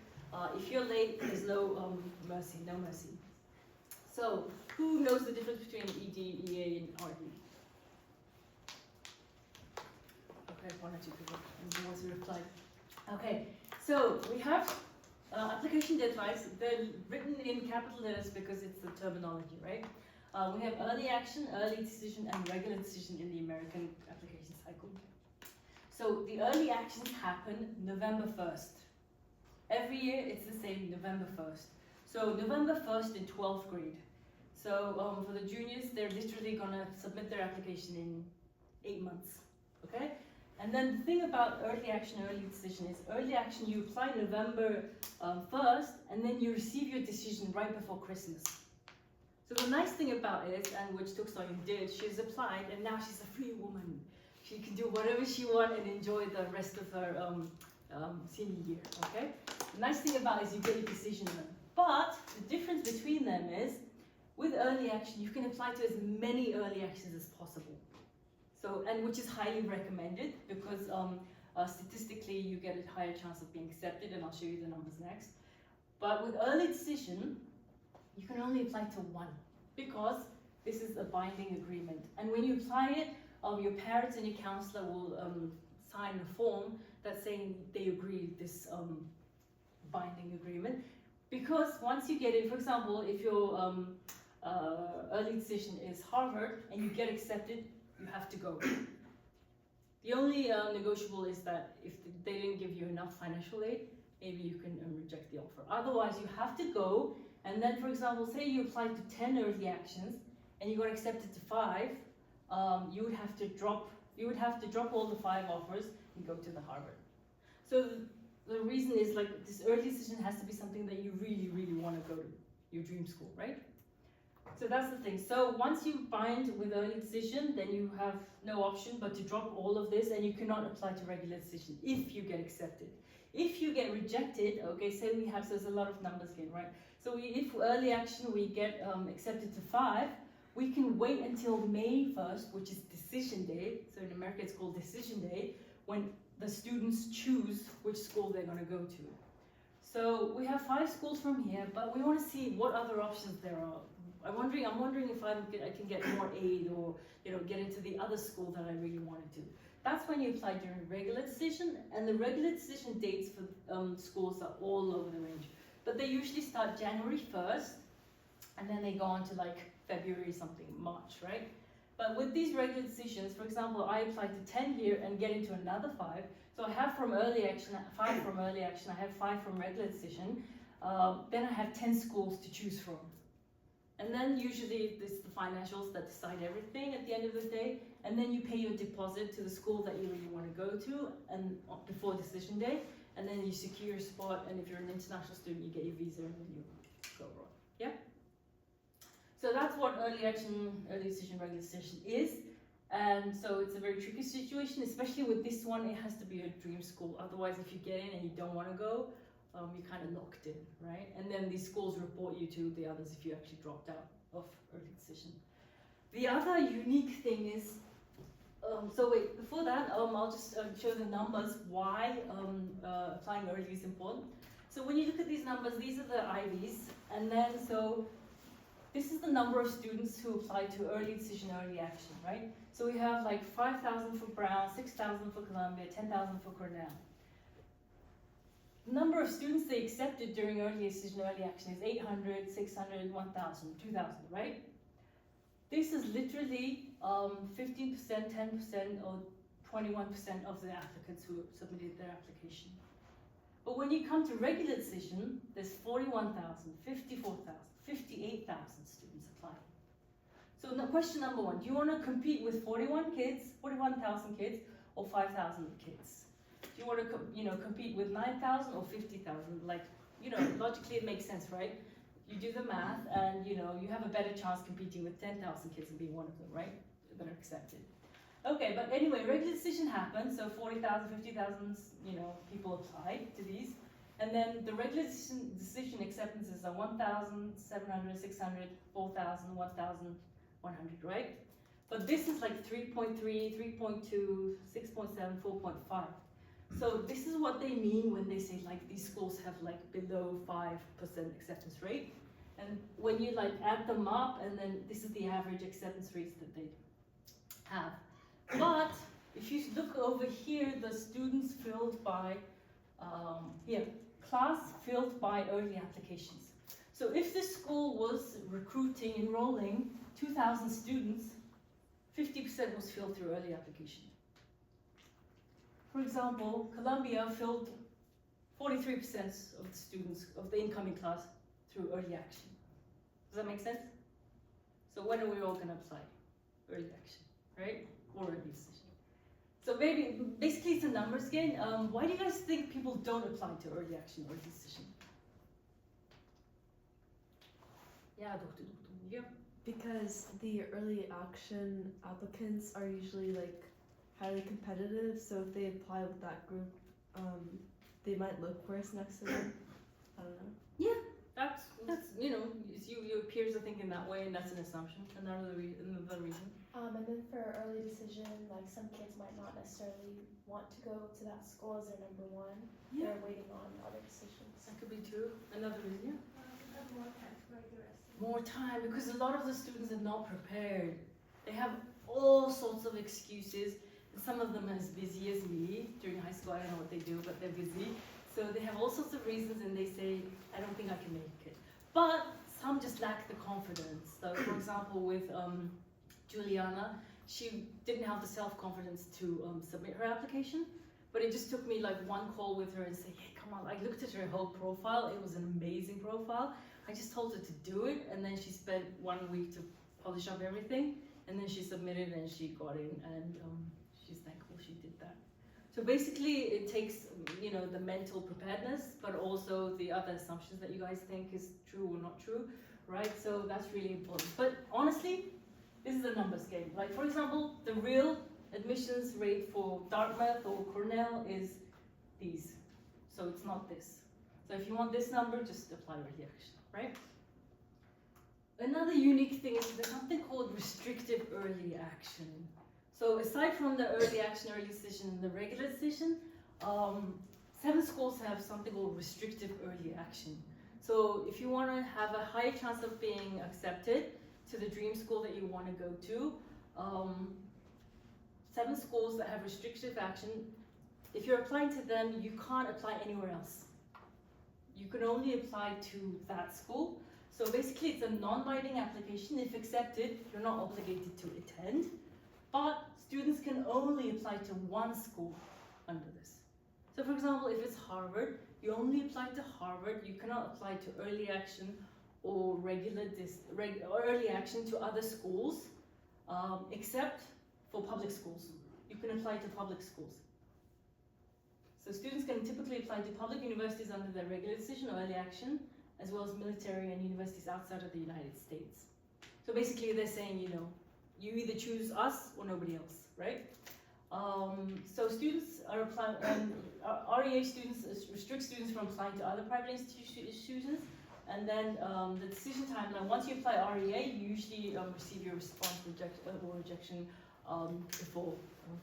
If you're late, there's no mercy. So who knows the difference between ED, EA, and RD? Okay, one or two people, and the ones who replied. Okay, so we have application deadlines. They're written in capital letters because it's the terminology, right? We have early action, early decision, and regular decision in the American application cycle. So the early actions happen November 1st. Every year it's the same, November 1st. So November 1st in 12th grade. So for the juniors, they're literally gonna submit their application in 8 months, okay? And then the thing about early action, early decision is early action, you apply November 1st, and then you receive your decision right before Christmas. So the nice thing about it, and which Tuk Soyun did, she's applied, and now she's a free woman. She can do whatever she wants and enjoy the rest of her senior year, okay? The nice thing about it is you get your decision then. But the difference between them is, with early action, you can apply to as many early actions as possible. So, and which is highly recommended because statistically you get a higher chance of being accepted, and I'll show you the numbers next. But with early decision, you can only apply to one because this is a binding agreement. And when you apply it, your parents and your counselor will sign a form that's saying they agree this binding agreement. Because once you get in, for example, if your early decision is Harvard and you get accepted, you have to go. The only negotiable is that if they didn't give you enough financial aid, maybe you can reject the offer. Otherwise, you have to go. And then, for example, say you applied to 10 early actions and you got accepted to 5, you would have to drop all the 5 offers and go to the Harvard. So the reason is like this early decision has to be something that you really, really want to go to, your dream school, right? So that's the thing. So once you bind with early decision, then you have no option but to drop all of this, and you cannot apply to regular decision if you get accepted. If you get rejected, okay, say we have, so there's a lot of numbers again, right? So if early action we get accepted to 5, we can wait until May 1st, which is decision day. So in America it's called decision day, when the students choose which school they're going to go to. So we have 5 schools from here, but we want to see what other options there are. I'm wondering if I can get more aid, or get into the other school that I really wanted to. That's when you apply during regular decision, and the regular decision dates for schools are all over the range. But they usually start January 1st, and then they go on to like February something, March, right? But with these regular decisions, for example, I applied to 10 here and get into another 5. So I have from early action, 5 from early action, I have 5 from regular decision. Then I have 10 schools to choose from. And then usually it's the financials that decide everything at the end of the day. And then you pay your deposit to the school that you really want to go to, and before decision day. And then you secure your spot, and if you're an international student, you get your visa and then you go abroad. Yeah? So that's what early action, early decision, regular decision is. And so it's a very tricky situation, especially with this one. It has to be a dream school. Otherwise, if you get in and you don't want to go, you're kind of locked in, right? And then these schools report you to the others if you actually dropped out of early decision. The other unique thing is, so wait, before that, I'll just show the numbers why applying early is important. So when you look at these numbers, these are the IVs, and then so this is the number of students who apply to early decision, early action, right? So we have like 5,000 for Brown, 6,000 for Columbia, 10,000 for Cornell. The number of students they accepted during early decision, early action is 800, 600, 1,000, 2,000, right? This is literally 15%, 10%, or 21% of the applicants who submitted their application. But when you come to regular decision, there's 41,000, 54,000, 58,000 students applying. So question number 1, do you want to compete with 41,000 kids, or 5,000 kids? Do you want to compete with 9,000 or 50,000? Like, logically it makes sense, right? You do the math, and you have a better chance competing with 10,000 kids and being one of them, right? That are accepted. Okay, but anyway, regular decision happened, so 40,000, 50,000, people applied to these. And then the regular decision acceptances are 1,000, 700, 600, 4,000, 1,100, right? But this is like 3.3, 3.2, 6.7, 4.5. So this is what they mean when they say like these schools have like below 5% acceptance rate. And when you like add them up, and then this is the average acceptance rates that they have. But if you look over here, the students filled by, class filled by early applications. So if this school was recruiting, enrolling 2,000 students, 50% was filled through early application. For example, Columbia filled 43% of the students of the incoming class through early action. Does that make sense? So when are we all going to apply early action, right? Or early decision. So basically it's the numbers again. Why do you guys think people don't apply to early action or decision? Yeah, Dr. Yeah. Because the early action applicants are usually like highly competitive, so if they apply with that group, they might look worse next to them. I don't know. Yeah, that's your peers are thinking that way, and that's an assumption. Another reason. And then for early decision, like some kids might not necessarily want to go to that school as their number 1. Yeah. They're waiting on other decisions. That could be true. Another reason. Have more time to write the rest. More time, because a lot of the students are not prepared. They have all sorts of excuses. Some of them are as busy as me during high school. I don't know what they do, but they're busy. So they have all sorts of reasons, and they say, I don't think I can make it. But some just lack the confidence. So, for example, with Juliana, she didn't have the self-confidence to submit her application. But it just took me like one call with her and say, hey, come on. I looked at her whole profile. It was an amazing profile. I just told her to do it, and then she spent 1 week to polish up everything, and then she submitted and she got in, and she's thankful she did that. So basically, it takes, you know, the mental preparedness, but also the other assumptions that you guys think is true or not true, right? So that's really important. But honestly, this is a numbers game. Like, for example, the real admissions rate for Dartmouth or Cornell is these. So it's not this. So if you want this number, just apply early action, right? Another unique thing is there's something called restrictive early action. So aside from the early action, early decision, and the regular decision, 7 schools have something called restrictive early action. So if you want to have a higher chance of being accepted to the dream school that you want to go to, 7 schools that have restrictive action, if you're applying to them, you can't apply anywhere else. You can only apply to that school. So basically it's a non-binding application. If accepted, you're not obligated to attend, but students can only apply to one school under this. So for example, if it's Harvard, you only apply to Harvard. You cannot apply to early action or early action to other schools, except for public schools. You can apply to public schools. So students can typically apply to public universities under their regular decision or early action, as well as military and universities outside of the United States. So basically they're saying, you know, you either choose us or nobody else, right? So students are applying, REA students restrict students from applying to other private institutions, and then the decision timeline, once you apply REA, you usually receive your response or rejection before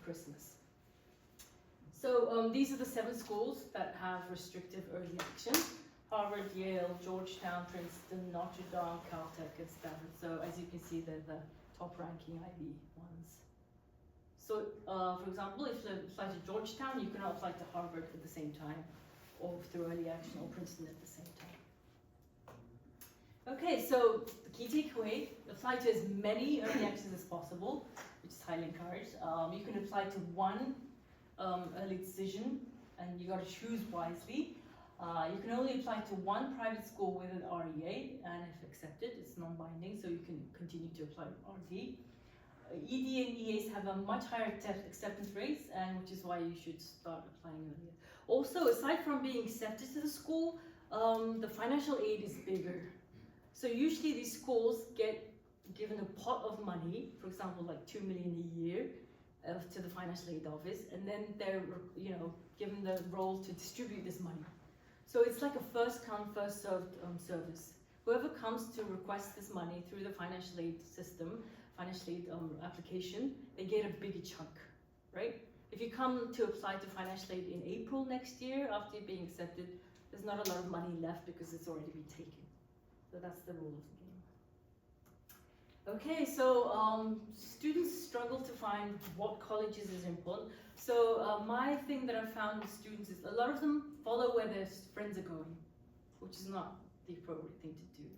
Christmas. So these are the 7 schools that have restrictive early action: Harvard, Yale, Georgetown, Princeton, Notre Dame, Caltech, and Stanford. So as you can see, they're the top-ranking IB ones. So for example, if you apply to Georgetown, you cannot apply to Harvard at the same time, or through early action, or Princeton at the same time. Okay, so the key takeaway: apply to as many early actions as possible, which is highly encouraged. You can apply to one early decision, and you got to choose wisely. You can only apply to one private school with an REA, and if accepted, it's non-binding, so you can continue to apply RD. ED and EAs have a much higher acceptance rates, and which is why you should start applying earlier. Also, aside from being accepted to the school, the financial aid is bigger. So usually these schools get given a pot of money, for example, like $2 million a year, to the financial aid office, and then they're, you know, given the role to distribute this money. So it's like a first come, first served service. Whoever comes to request this money through the financial aid system, financial aid application, they get a bigger chunk, right? If you come to apply to financial aid in April next year after being accepted, there's not a lot of money left because it's already been taken. So that's the rule of the game. Okay, so students struggle to find what colleges is important. So my thing that I found with students is a lot of them follow where their friends are going, which is not the appropriate thing to do.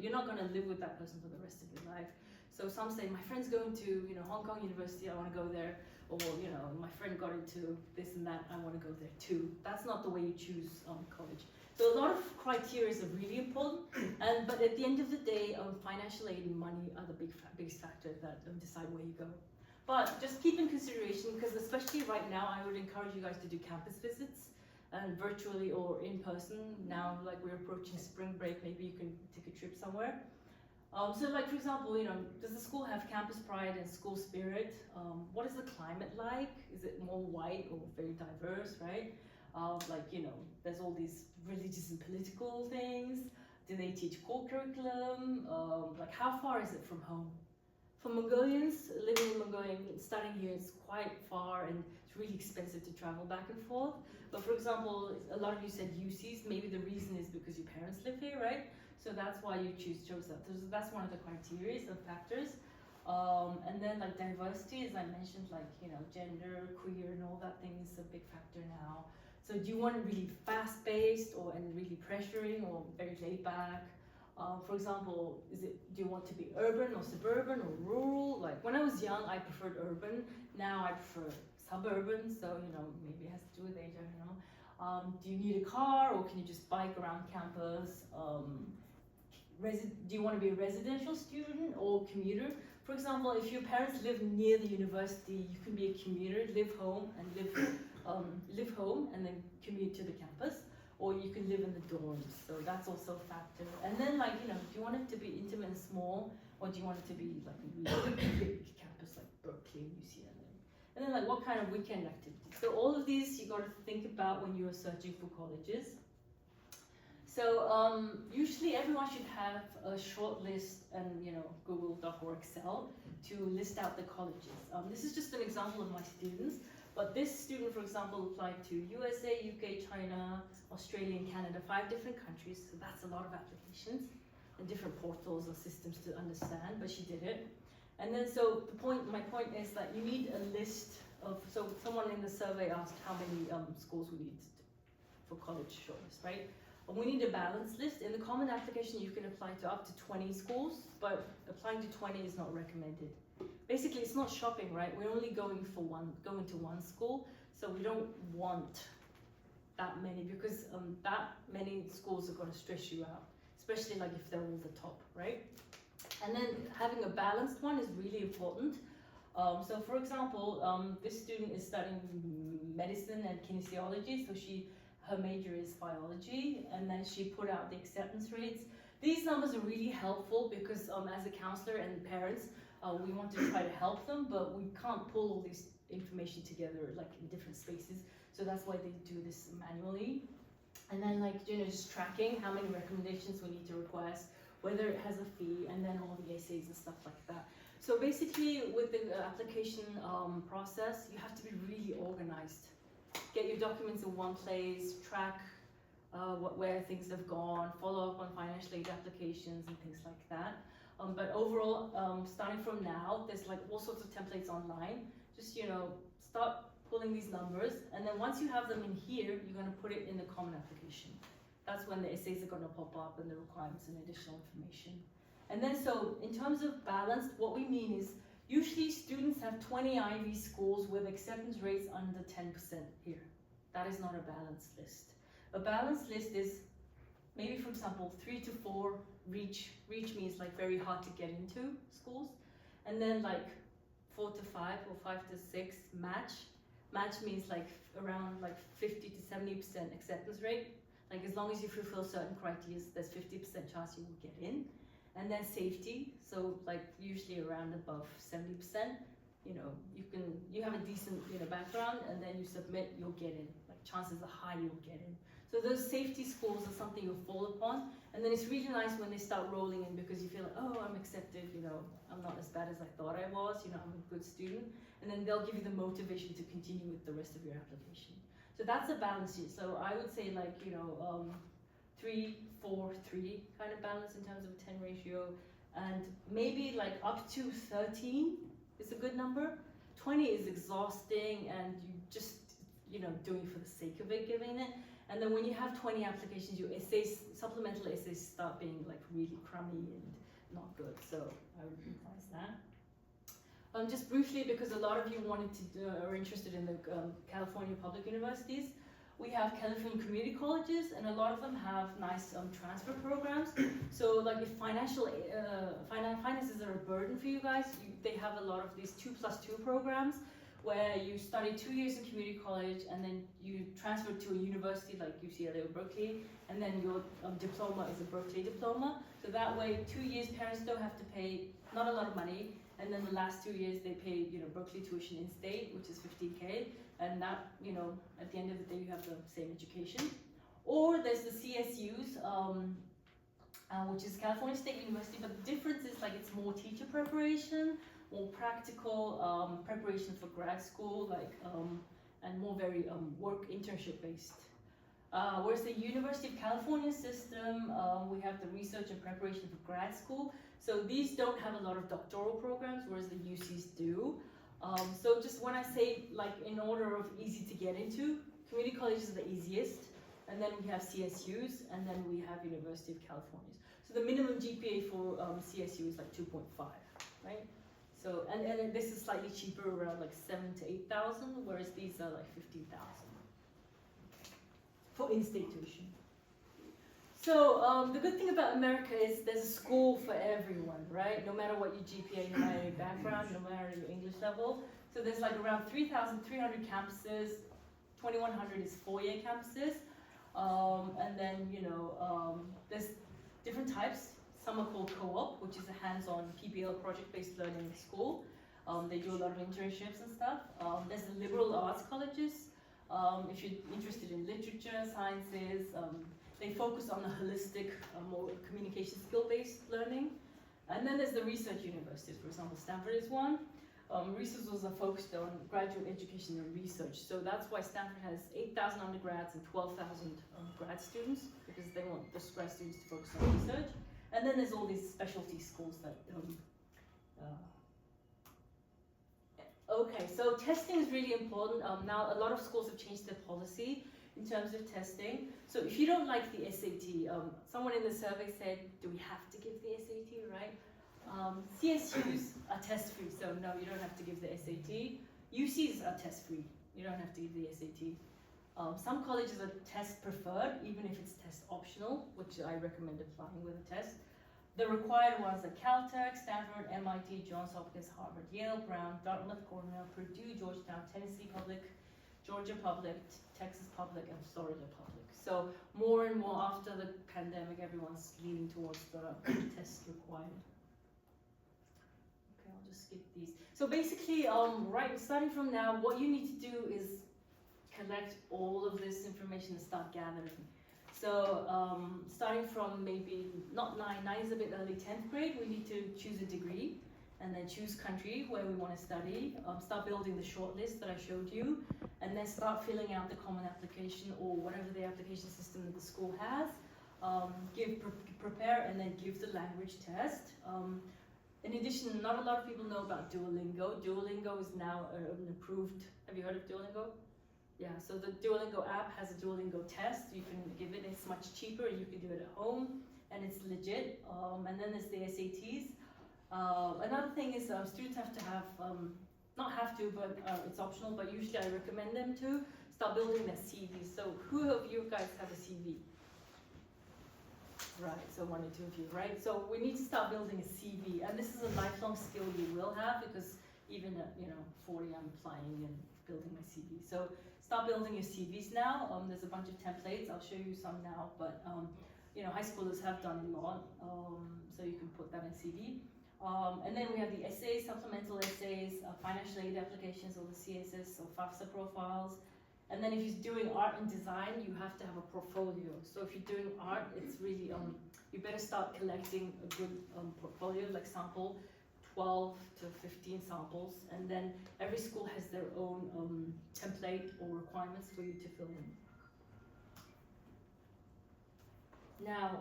You're not gonna live with that person for the rest of your life. So some say, my friend's going to, you know, Hong Kong University, I want to go there. Or, you know, my friend got into this and that, I want to go there too. That's not the way you choose college. So a lot of criteria are really important, but at the end of the day, financial aid and money are the biggest factor that decide where you go. But just keep in consideration, because especially right now, I would encourage you guys to do campus visits, virtually or in person. Now, like we're approaching spring break, maybe you can take a trip somewhere. So like, for example, you know, does the school have campus pride and school spirit? What is the climate like? Is it more white or very diverse, right? Like, you know, there's all these religious and political things. Do they teach core curriculum? Like, how far is it from home? For Mongolians, living in Mongolia, studying here is quite far and it's really expensive to travel back and forth. But for example, a lot of you said UCs, maybe the reason is because your parents live here, right? So that's why you chose that. So that's one of the criteria and factors. And then like diversity, as I mentioned, like, you know, gender, queer, and all that thing is a big factor now. So do you want it really fast-paced and really pressuring, or very laid back? For example, do you want to be urban or suburban or rural? Like when I was young, I preferred urban. Now I prefer suburban. So, you know, maybe it has to do with age, I don't know. Do you need a car, or can you just bike around campus? Do you want to be a residential student or commuter? For example, if your parents live near the university, you can be a commuter, live home and then commute to the campus, or you can live in the dorms. So that's also a factor. And then, like, you know, do you want it to be intimate and small, or do you want it to be like a really big campus like Berkeley, UCLA? And then, like, what kind of weekend activities? So all of these you got to think about when you are searching for colleges. So usually everyone should have a short list and, you know, Google Doc or Excel to list out the colleges. This is just an example of my students, but this student, for example, applied to USA, UK, China, Australia, and Canada, 5 different countries. So that's a lot of applications and different portals or systems to understand, but she did it. And then, so my point is that you need a list of, so someone in the survey asked how many schools we need for college shortlist, right? We need a balanced list. In the common application, you can apply to up to 20 schools, but applying to 20 is not recommended. Basically, it's not shopping, right? We're only going to one school, so we don't want that many, because that many schools are going to stress you out, especially like if they're all the top, right? And then having a balanced one is really important. So for example, this student is studying medicine and kinesiology, so her major is biology, and then she put out the acceptance rates. These numbers are really helpful because as a counselor and parents, we want to try to help them, but we can't pull all this information together like in different spaces. So that's why they do this manually. And then, like, you know, just tracking how many recommendations we need to request, whether it has a fee, and then all the essays and stuff like that. So basically with the application process, you have to be really organized. Get your documents in one place, track where things have gone, follow up on financial aid applications and things like that. But overall, starting from now, there's like all sorts of templates online. Just, you know, start pulling these numbers, and then once you have them in here, you're going to put it in the common application. That's when the essays are going to pop up and the requirements and additional information. And then, so in terms of balanced, what we mean is usually students have 20 Ivy schools with acceptance rates under 10% here. That is not a balanced list. A balanced list is maybe, for example, 3 to 4 reach. Reach means like very hard to get into schools. And then like 4 to 5 or 5 to 6 match. Match means like around like 50 to 70% acceptance rate. Like as long as you fulfill certain criteria, there's 50% chance you will get in. And then safety, so like usually around above 70%, you know, you have a decent, you know, background, and then you submit, you'll get in. Like chances are high you'll get in. So those safety scores are something you'll fall upon, and then it's really nice when they start rolling in because you feel like, oh, I'm accepted, you know, I'm not as bad as I thought I was, you know, I'm a good student, and then they'll give you the motivation to continue with the rest of your application. So that's a balance sheet. So I would say like, you know, 3, 4, 3 kind of balance in terms of a 10 ratio, and maybe like up to 13 is a good number. 20 is exhausting and you just, you know, doing it for the sake of it, giving it. And then when you have 20 applications, your essays, supplemental essays start being like really crummy and not good. So I would advise that. Just briefly, because a lot of you are interested in the California public universities. We have California community colleges, and a lot of them have nice transfer programs. So like if finances are a burden for you guys, they have a lot of these 2+2 programs where you study 2 years in community college and then you transfer to a university like UCLA or Berkeley, and then your diploma is a Berkeley diploma. So that way, 2 years parents don't have to pay not a lot of money, and then the last 2 years they pay, you know, Berkeley tuition in state, which is $15K. And that, you know, at the end of the day, you have the same education. Or there's the CSUs, which is California State University, but the difference is like it's more teacher preparation, more practical preparation for grad school, like, and more very work internship based. Whereas the University of California system, we have the research and preparation for grad school. So these don't have a lot of doctoral programs, whereas the UCs do. So just when I say like in order of easy to get into, community colleges are the easiest, and then we have CSUs, and then we have University of California. So the minimum GPA for CSU is like 2.5, right? So, and this is slightly cheaper, around like 7,000 to 8,000, whereas these are like 15,000 for in-state tuition. So the good thing about America is there's a school for everyone, right? No matter what your GPA, no matter your background, no matter your English level. So there's like around 3,300 campuses, 2,100 is four-year campuses. And then, there's different types. Some are called co-op, which is a hands-on PBL, project-based learning school. They do a lot of internships and stuff. There's the liberal arts colleges. If you're interested in literature, sciences, they focus on the holistic, more communication skill-based learning. And then there's the research universities. For example, Stanford is one. Resources are focused on graduate education and research. So that's why Stanford has 8,000 undergrads and 12,000 grad students, because they want the grad students to focus on research. And then there's all these specialty schools that okay, so testing is really important. Now a lot of schools have changed their policy in terms of testing. So if you don't like the SAT, someone in the survey said, do we have to give the SAT, right? CSUs are test-free, so no, you don't have to give the SAT. UCs are test-free, you don't have to give the SAT. Some colleges are test-preferred, even if it's test-optional, which I recommend applying with a test. The required ones are Caltech, Stanford, MIT, Johns Hopkins, Harvard, Yale, Brown, Dartmouth, Cornell, Purdue, Georgetown, Tennessee Public, Georgia Public, Texas Public, and Florida Public. So more and more after the pandemic, everyone's leaning towards the test required. Okay, I'll just skip these. So basically, starting from now, what you need to do is collect all of this information and start gathering. So starting from maybe, not 9 is a bit early, 10th grade, we need to choose a degree and then choose country where we want to study, start building the short list that I showed you, and then start filling out the common application or whatever the application system that the school has. Prepare and then give the language test. In addition, not a lot of people know about Duolingo. Duolingo is now an approved, have you heard of Duolingo? Yeah, so the Duolingo app has a Duolingo test. You can give it, it's much cheaper, and you can do it at home, and it's legit. And then there's the SATs. Another thing is students have to have, not have to, but it's optional, but usually I recommend them to start building their CV. So who of you guys have a CV? Right, so 1 or 2 of you, right? So we need to start building a CV, and this is a lifelong skill you will have, because even at 40, I'm applying and building my CV. So start building your CVs now. There's a bunch of templates. I'll show you some now, but high schoolers have done a lot, so you can put that in CV. And then we have the essays, supplemental essays, financial aid applications, or the CSS or FAFSA profiles. And then if you're doing art and design, you have to have a portfolio. So if you're doing art, it's really, you better start collecting a good portfolio, like sample 12 to 15 samples. And then every school has their own template or requirements for you to fill in. Now,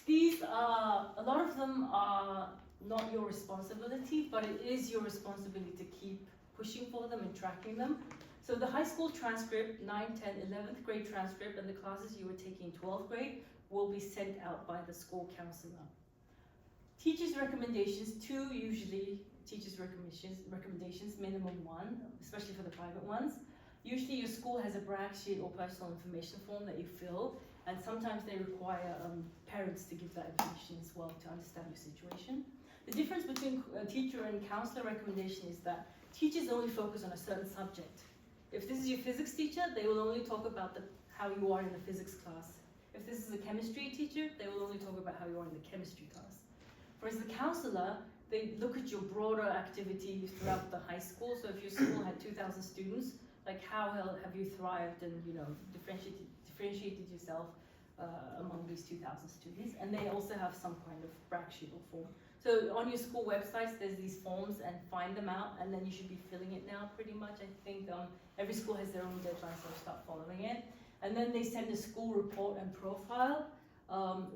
these are, a lot of them are not your responsibility, but it is your responsibility to keep pushing for them and tracking them. So the high school transcript, 9, 10, 11th grade transcript, and the classes you were taking in 12th grade will be sent out by the school counselor. Teachers' recommendations, 2 usually, teachers' recommendations, minimum 1, especially for the private ones. Usually your school has a brag sheet or personal information form that you fill, and sometimes they require parents to give that information as well to understand your situation. The difference between a teacher and counselor recommendation is that teachers only focus on a certain subject. If this is your physics teacher, they will only talk about how you are in the physics class. If this is a chemistry teacher, they will only talk about how you are in the chemistry class. Whereas the counselor, they look at your broader activities throughout the high school. So if your school had 2,000 students, like how have you thrived and differentiated yourself among these 2,000 students? And they also have some kind of brag sheet or form. So on your school websites, there's these forms, and find them out, and then you should be filling it now pretty much. I think every school has their own deadline, so start following it. And then they send a school report and profile,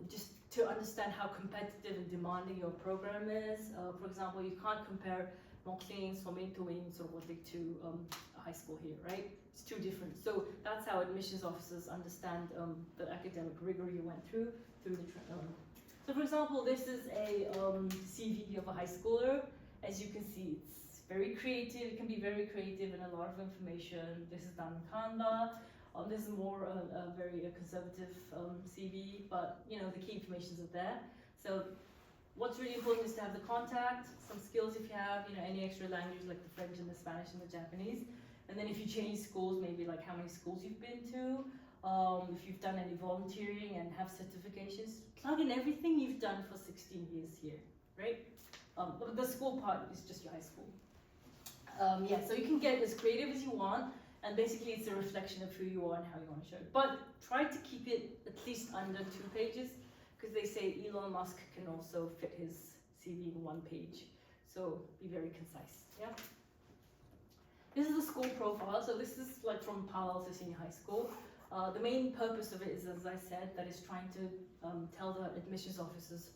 just to understand how competitive and demanding your program is. For example, you can't compare Monclings from Wing or what to a high school here, right? It's too different. So that's how admissions officers understand the academic rigor you went through the So for example, this is a CV of a high schooler. As you can see, it's very creative. It can be very creative and a lot of information. This is done in Canva. This is more a very conservative CV, but you know the key information is there. So what's really important is to have the contact, some skills if you have, you know, any extra language like the French and the Spanish and the Japanese. And then if you change schools, maybe like how many schools you've been to, if you've done any volunteering and have certifications, plug in everything you've done for 16 years here, right? The school part is just your high school. Yeah, so you can get as creative as you want, and basically it's a reflection of who you are and how you want to show it. But try to keep it at least under 2 pages, because they say Elon Musk can also fit his CV in 1 page. So be very concise, yeah? This is the school profile. So this is like from Palo Alto Senior High School. The main purpose of it is, as I said, that is trying to tell the admissions officers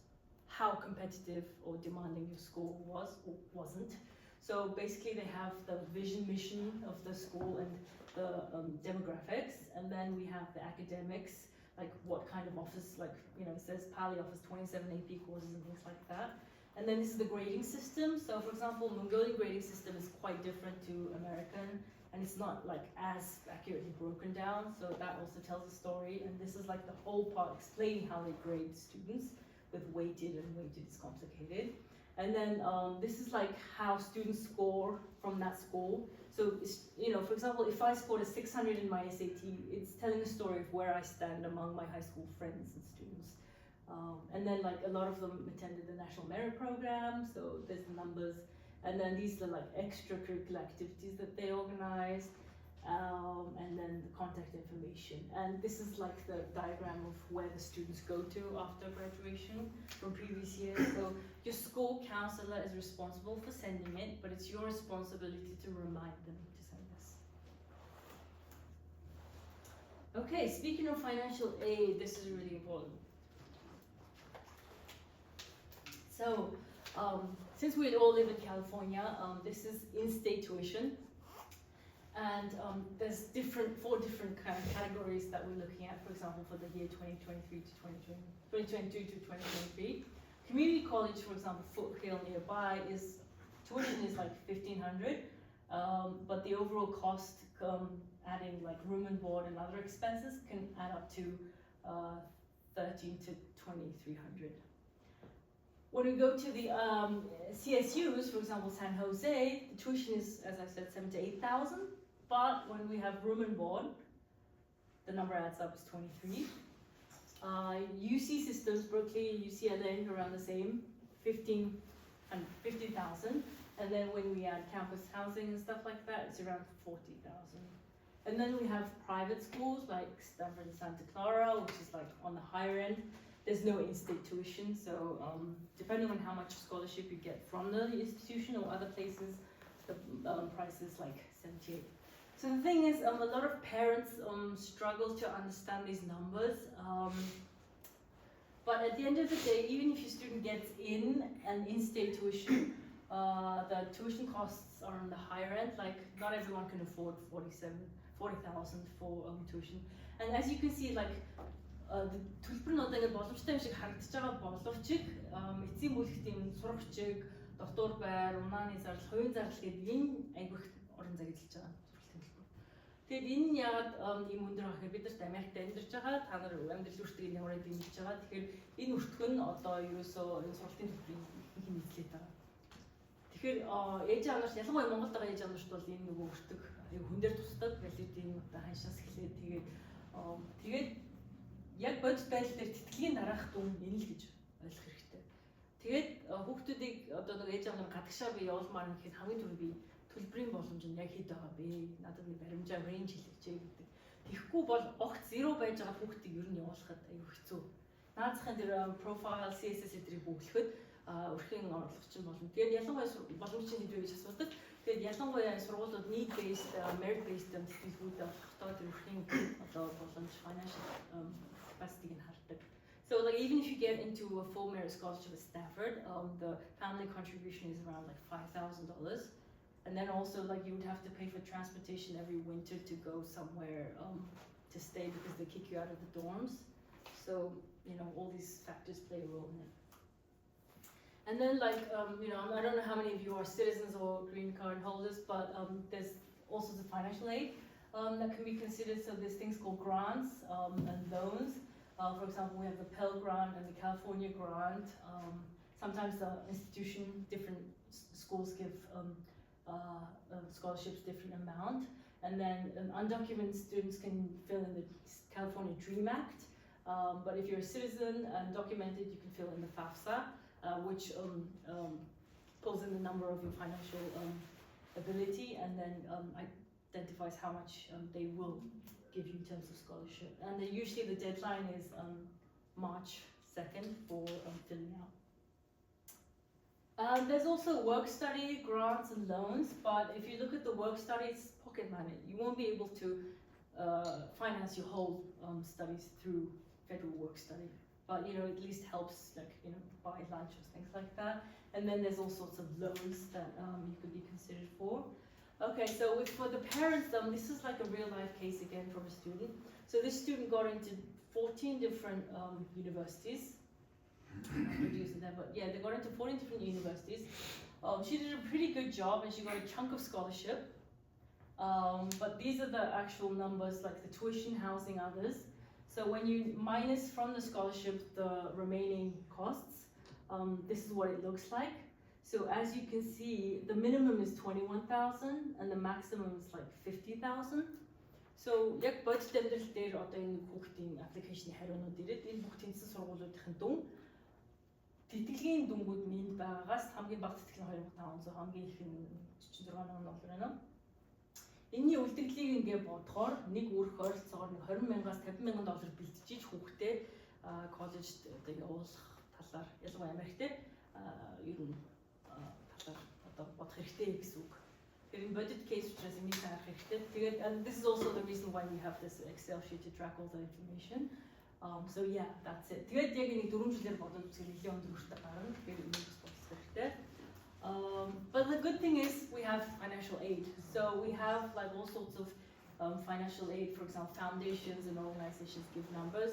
how competitive or demanding your school was or wasn't. So basically they have the vision, mission of the school and the demographics, and then we have the academics, like what kind of office, like, you know, it says Pali offers 27 AP courses and things like that. And then this is the grading system. So for example, Mongolian grading system is quite different to American, and it's not like as accurately broken down. So that also tells a story. And this is like the whole part explaining how they grade students with weighted, and weighted is complicated. And then this is like how students score from that school. So, it's, you know, for example, if I scored a 600 in my SAT, it's telling a story of where I stand among my high school friends and students. And then like a lot of them attended the National Merit Program, so there's the numbers. And then these are like extracurricular activities that they organized. And then the contact information. And this is like the diagram of where the students go to after graduation from previous years. So your school counselor is responsible for sending it, but it's your responsibility to remind them to send this. Okay, speaking of financial aid, this is really important. So, since we all live in California, this is in-state tuition. And there's 4 different kind of categories that we're looking at, for example, for the year 2022 to 2023. Community college, for example, Foothill nearby, tuition is like $1,500, but the overall cost, adding like room and board and other expenses, can add up to $1,300 to $2,300. When we go to the CSUs, for example, San Jose, the tuition is, as I said, $7,000 to $8,000. But when we have room and board, the number adds up as 23. UC systems, Berkeley, UCLA, around the same, 15,000. And then when we add campus housing and stuff like that, it's around 40,000. And then we have private schools like Stanford and Santa Clara, which is like on the higher end. There's no in-state tuition, so depending on how much scholarship you get from the institution or other places, the price is like 78. So the thing is, a lot of parents struggle to understand these numbers. But at the end of the day, even if your student gets in an in-state tuition, the tuition costs are on the higher end. Like not everyone can afford 40,000 for tuition. And as you can see, like төлбөр нь одоо ингэ боломжтой юм шиг харагдаж байгаа боловч эцсийн бүлэгт юм сурагчиг, дотор байр, унааны зардал, хувийн зардал гэдэг энэ айгүйх орон зай эзэлж байгаа сургалтын төлбөр. Тэгээд энэ нь яагаад ийм өндөр байх вэ? Бид нарт Америкт амьдарч байгаа, та нар амьдрал үртгийг ямар дэмжиж байгаа. Тэгэхээр энэ өртгөн нь одоо ерөөсөө энэ сургалтын төлбөрийг ихэнх нь эзлээд байгаа. Тэгэхээр ээж аав нарт ялангуяа Монголд байгаа ээж аав нарт бол энэ нөгөө өртөг хүн дээр тусдаг. Валютын одоо ханшаас эхлээд тэгээд яг бодит байдал дээр тэтгэлийн дараах дүн энэ л гэж ойлгох хэрэгтэй. Тэгээд хүүхдүүдийг одоо нэг ээж аав нар гадагшаа би явуулмаар гэхэд хамгийн түрүү би төлбөрийн боломж нь яг хэд байгаа бэ? Надад нэг баримжаа range хэлээч гэдэг. Тэгэхгүй бол огт 0 байж байгаа хүүхдийг ер нь явуулахад аюу хэцүү. Наацхан дээр profile CSS эдрийг бүглэхэд өрхийн орлогч нь болно. Тэгээд ялангуяа боломжийн хэдвэ гэж асуудаг. Тэгээд ялангуяа сургуулиуд need based, merit based сэтгэлгүүд тогтоод өрхийн одоо боломж financial capacity-г хардаг. So like even if you get into a full merit scholarship at Stanford, the family contribution is around like $5,000. And then also like you would have to pay for transportation every winter to go somewhere to stay because they kick you out of the dorms. So, you know, all these factors play a role in it. And then like, you know, I don't know how many of you are citizens or green card holders, but there's all sorts of financial aid that can be considered. So there's things called grants and loans. For example, we have the Pell Grant and the California Grant. Sometimes the institution, different schools give scholarships different amount. And then undocumented students can fill in the California DREAM Act. But if you're a citizen and documented, you can fill in the FAFSA, which pulls in the number of your financial ability and then identifies how much they will give you in terms of scholarship. And then usually the deadline is March 2nd for filling out. There's also work study, grants and loans, but if you look at the work study, it's pocket money. You won't be able to finance your whole studies through federal work study, but you know, at least helps, like, you know, buy lunch or things like that. And then there's all sorts of loans that you could be considered for. Okay, so for the parents, this is like a real life case again from a student. So this student got into 14 different universities. Producing that, but yeah, they got into 14 different universities. She did a pretty good job and she got a chunk of scholarship. But these are the actual numbers, like the tuition, housing, others. So when you minus from the scholarship the remaining costs, this is what it looks like. So as you can see, the minimum is 21,000 and the maximum is like 50,000. So яг budget амьдрал дээр одоо энэ хүүхдийн application хариунууд ирээд энэ бүх тэнцсэн сургуулиудын дүн тэтгэлийн дүнгууд минь байгаагаас хамгийн бага тэтгэл нь 2500, хамгийн их нь 46000 доллар байна. Энийний үлдэгдлийг ингээ бодохоор нэг өөрх ойролцоогоор 20,000-аас 50,000 доллар бэлтжиж хүүхдээ коллежд одоо явуулах талаар ялангуяа Америкт ер нь талаар одоо бодох хэрэгтэй гэсэн үг. In budget case учраас энийг харах хэрэгтэй. Тэгээд and this is also the reason why we have this Excel sheet to track all the information. So yeah, that's it. Тэгээд яг энийг 4 жилээр бодоод үзэх нэлээд өндөртэй гарна. Тэгээд энийг бас бодох хэрэгтэй. But the good thing is we have financial aid. So we have like all sorts of financial aid. For example, foundations and organizations give numbers.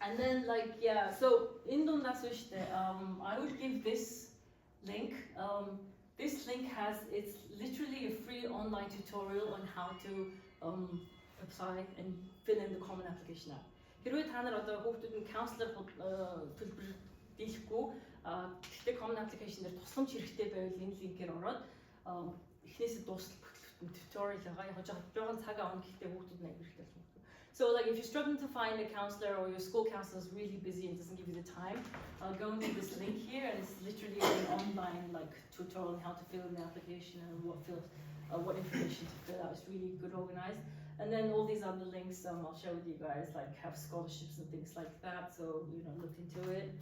And then like yeah, so in I would give this link. This link has, it's literally a free online tutorial on how to apply and fill in the common application app. Хэрвээ та нар одоо хүүхдүүд нь counselor төлбөр дийлэхгүй гэхдээ common application дээр тусламж хэрэгтэй байвал энэ линкээр ороод эхнээсээ дуустал tutorial байгаа яг жоохон цаг авах гэхдээ хүүхдүүд нь хэрэгтэй болно. So like if you're struggling to find a counselor or your school counselor is really busy and doesn't give you the time, go into this link here and it's literally an online like tutorial on how to fill in the application and what information to fill out. It's really good organized. And then all these other links I'll share with you guys, like have scholarships and things like that. So you know, look into it.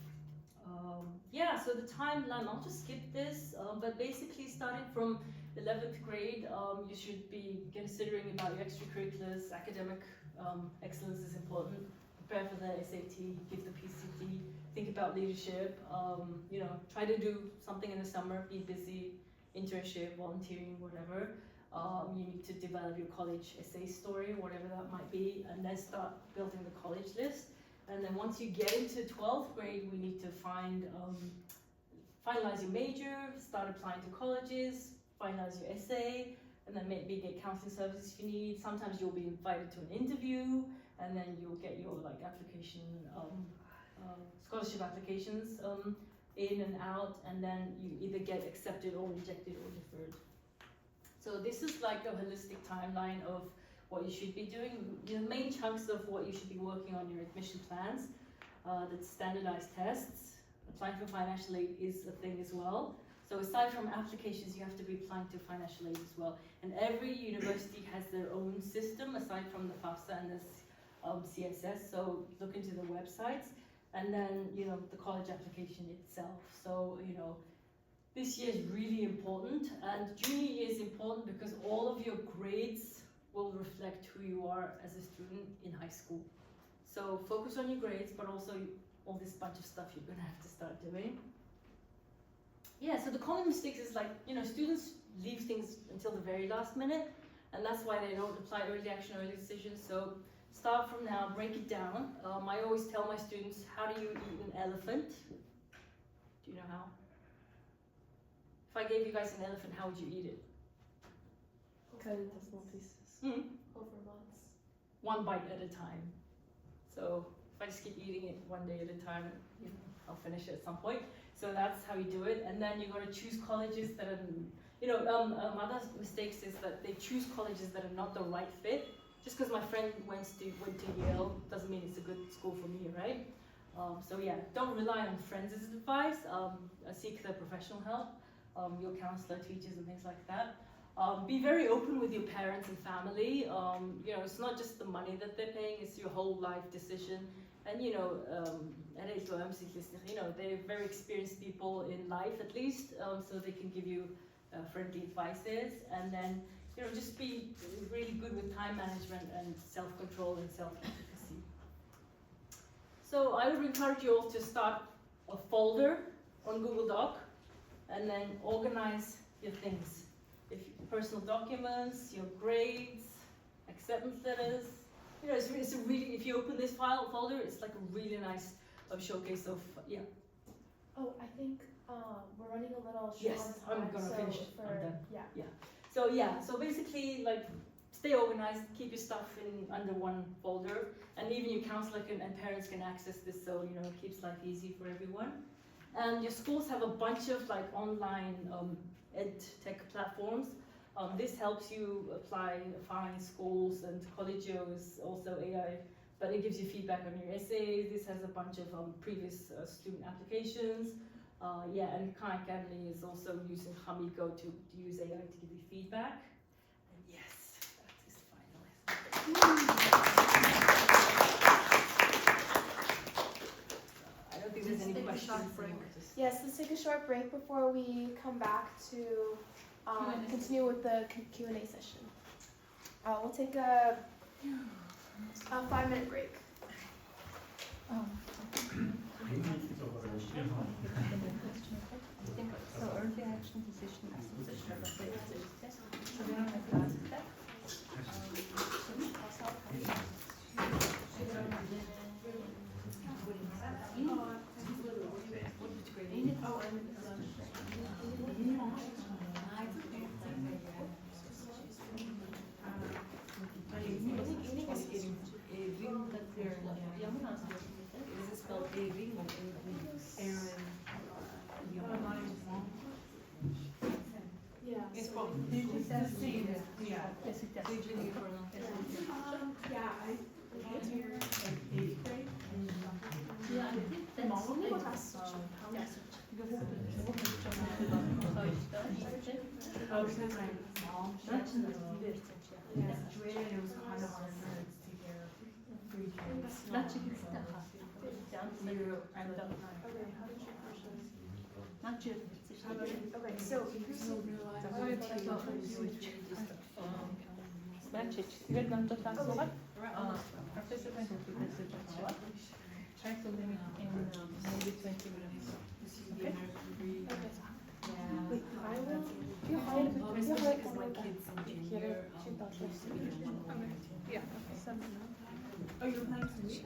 Yeah, so the timeline, I'll just skip this, but basically starting from 11th grade, you should be considering about your extracurriculars, academic excellence is important. Prepare for the SAT, give the PCT, think about leadership, you know, try to do something in the summer, be busy, internship, volunteering, whatever. You need to develop your college essay story, whatever that might be, and then start building the college list. And then once you get into 12th grade, we need to finalize your major, start applying to colleges, finalize your essay, and then maybe get counseling services if you need. Sometimes you'll be invited to an interview, and then you'll get your like application, scholarship applications in and out, and then you either get accepted or rejected or deferred. So this is like a holistic timeline of what you should be doing. The main chunks of what you should be working on your admission plans, the standardized tests, applying for financial aid is a thing as well. So aside from applications, you have to be applying to financial aid as well. And every university has their own system aside from the FAFSA and the CSS. So look into the websites, and then you know the college application itself. So you know this year is really important, and junior year is important because all of your grades will reflect who you are as a student in high school. So focus on your grades, but also all this bunch of stuff you're gonna have to start doing. Yeah, so the common mistakes is like, you know, students leave things until the very last minute, and that's why they don't apply early action, early decisions. So start from now, break it down. I always tell my students, how do you eat an elephant? Do you know how? If I gave you guys an elephant, how would you eat it? Cut it into small pieces. Over months. One bite at a time. So if I just keep eating it one day at a time, you know, I'll finish it at some point. So that's how you do it. And then you got to choose colleges that are, you know, other mistakes is that they choose colleges that are not the right fit. Just because my friend went to Yale doesn't mean it's a good school for me, right? So yeah, don't rely on friends' advice. Seek the professional help, your counselor, teachers, and things like that. Be very open with your parents and family. You know, it's not just the money that they're paying; it's your whole life decision. And you know, you know, they're very experienced people in life, at least, so they can give you friendly advices. And then, you know, just be really good with time management and self-control and self-efficacy. So I would encourage you all to start a folder on Google Doc, and then organize your things. If personal documents, your grades, acceptance letters. You know, it's a really, if you open this folder, it's like a really nice showcase of, yeah. Oh, I think we're running a little short Yes, on time. I'm gonna so finish it. I'm done. Yeah. So yeah, so basically, like, stay organized, keep your stuff in under one folder, and even your counselor and parents can access this, so you know, it keeps life easy for everyone. And your schools have a bunch of like online ed tech platforms. This helps you find schools, and Collegio is also AI, but it gives you feedback on your essays. This has a bunch of previous student applications. Yeah, and Khan Academy is also using Hamigo to use AI to give you feedback. And yes, that is finally. I don't think there's any questions. Yes, let's take a short break before we come back to continue with the Q&A session. We'll take a 5-minute break. So early action decision as a decision of the test. So we don't have to ask that. Is it spelled A-ring or Yeah. It's both. Yeah. Okay, so Wygląda to głosować? Participants will be listed to głosować. Try to limit in maybe 20 minutes. Okay? wait, I will. You hired my kids in junior. Yeah. Oh, you're planning to meet?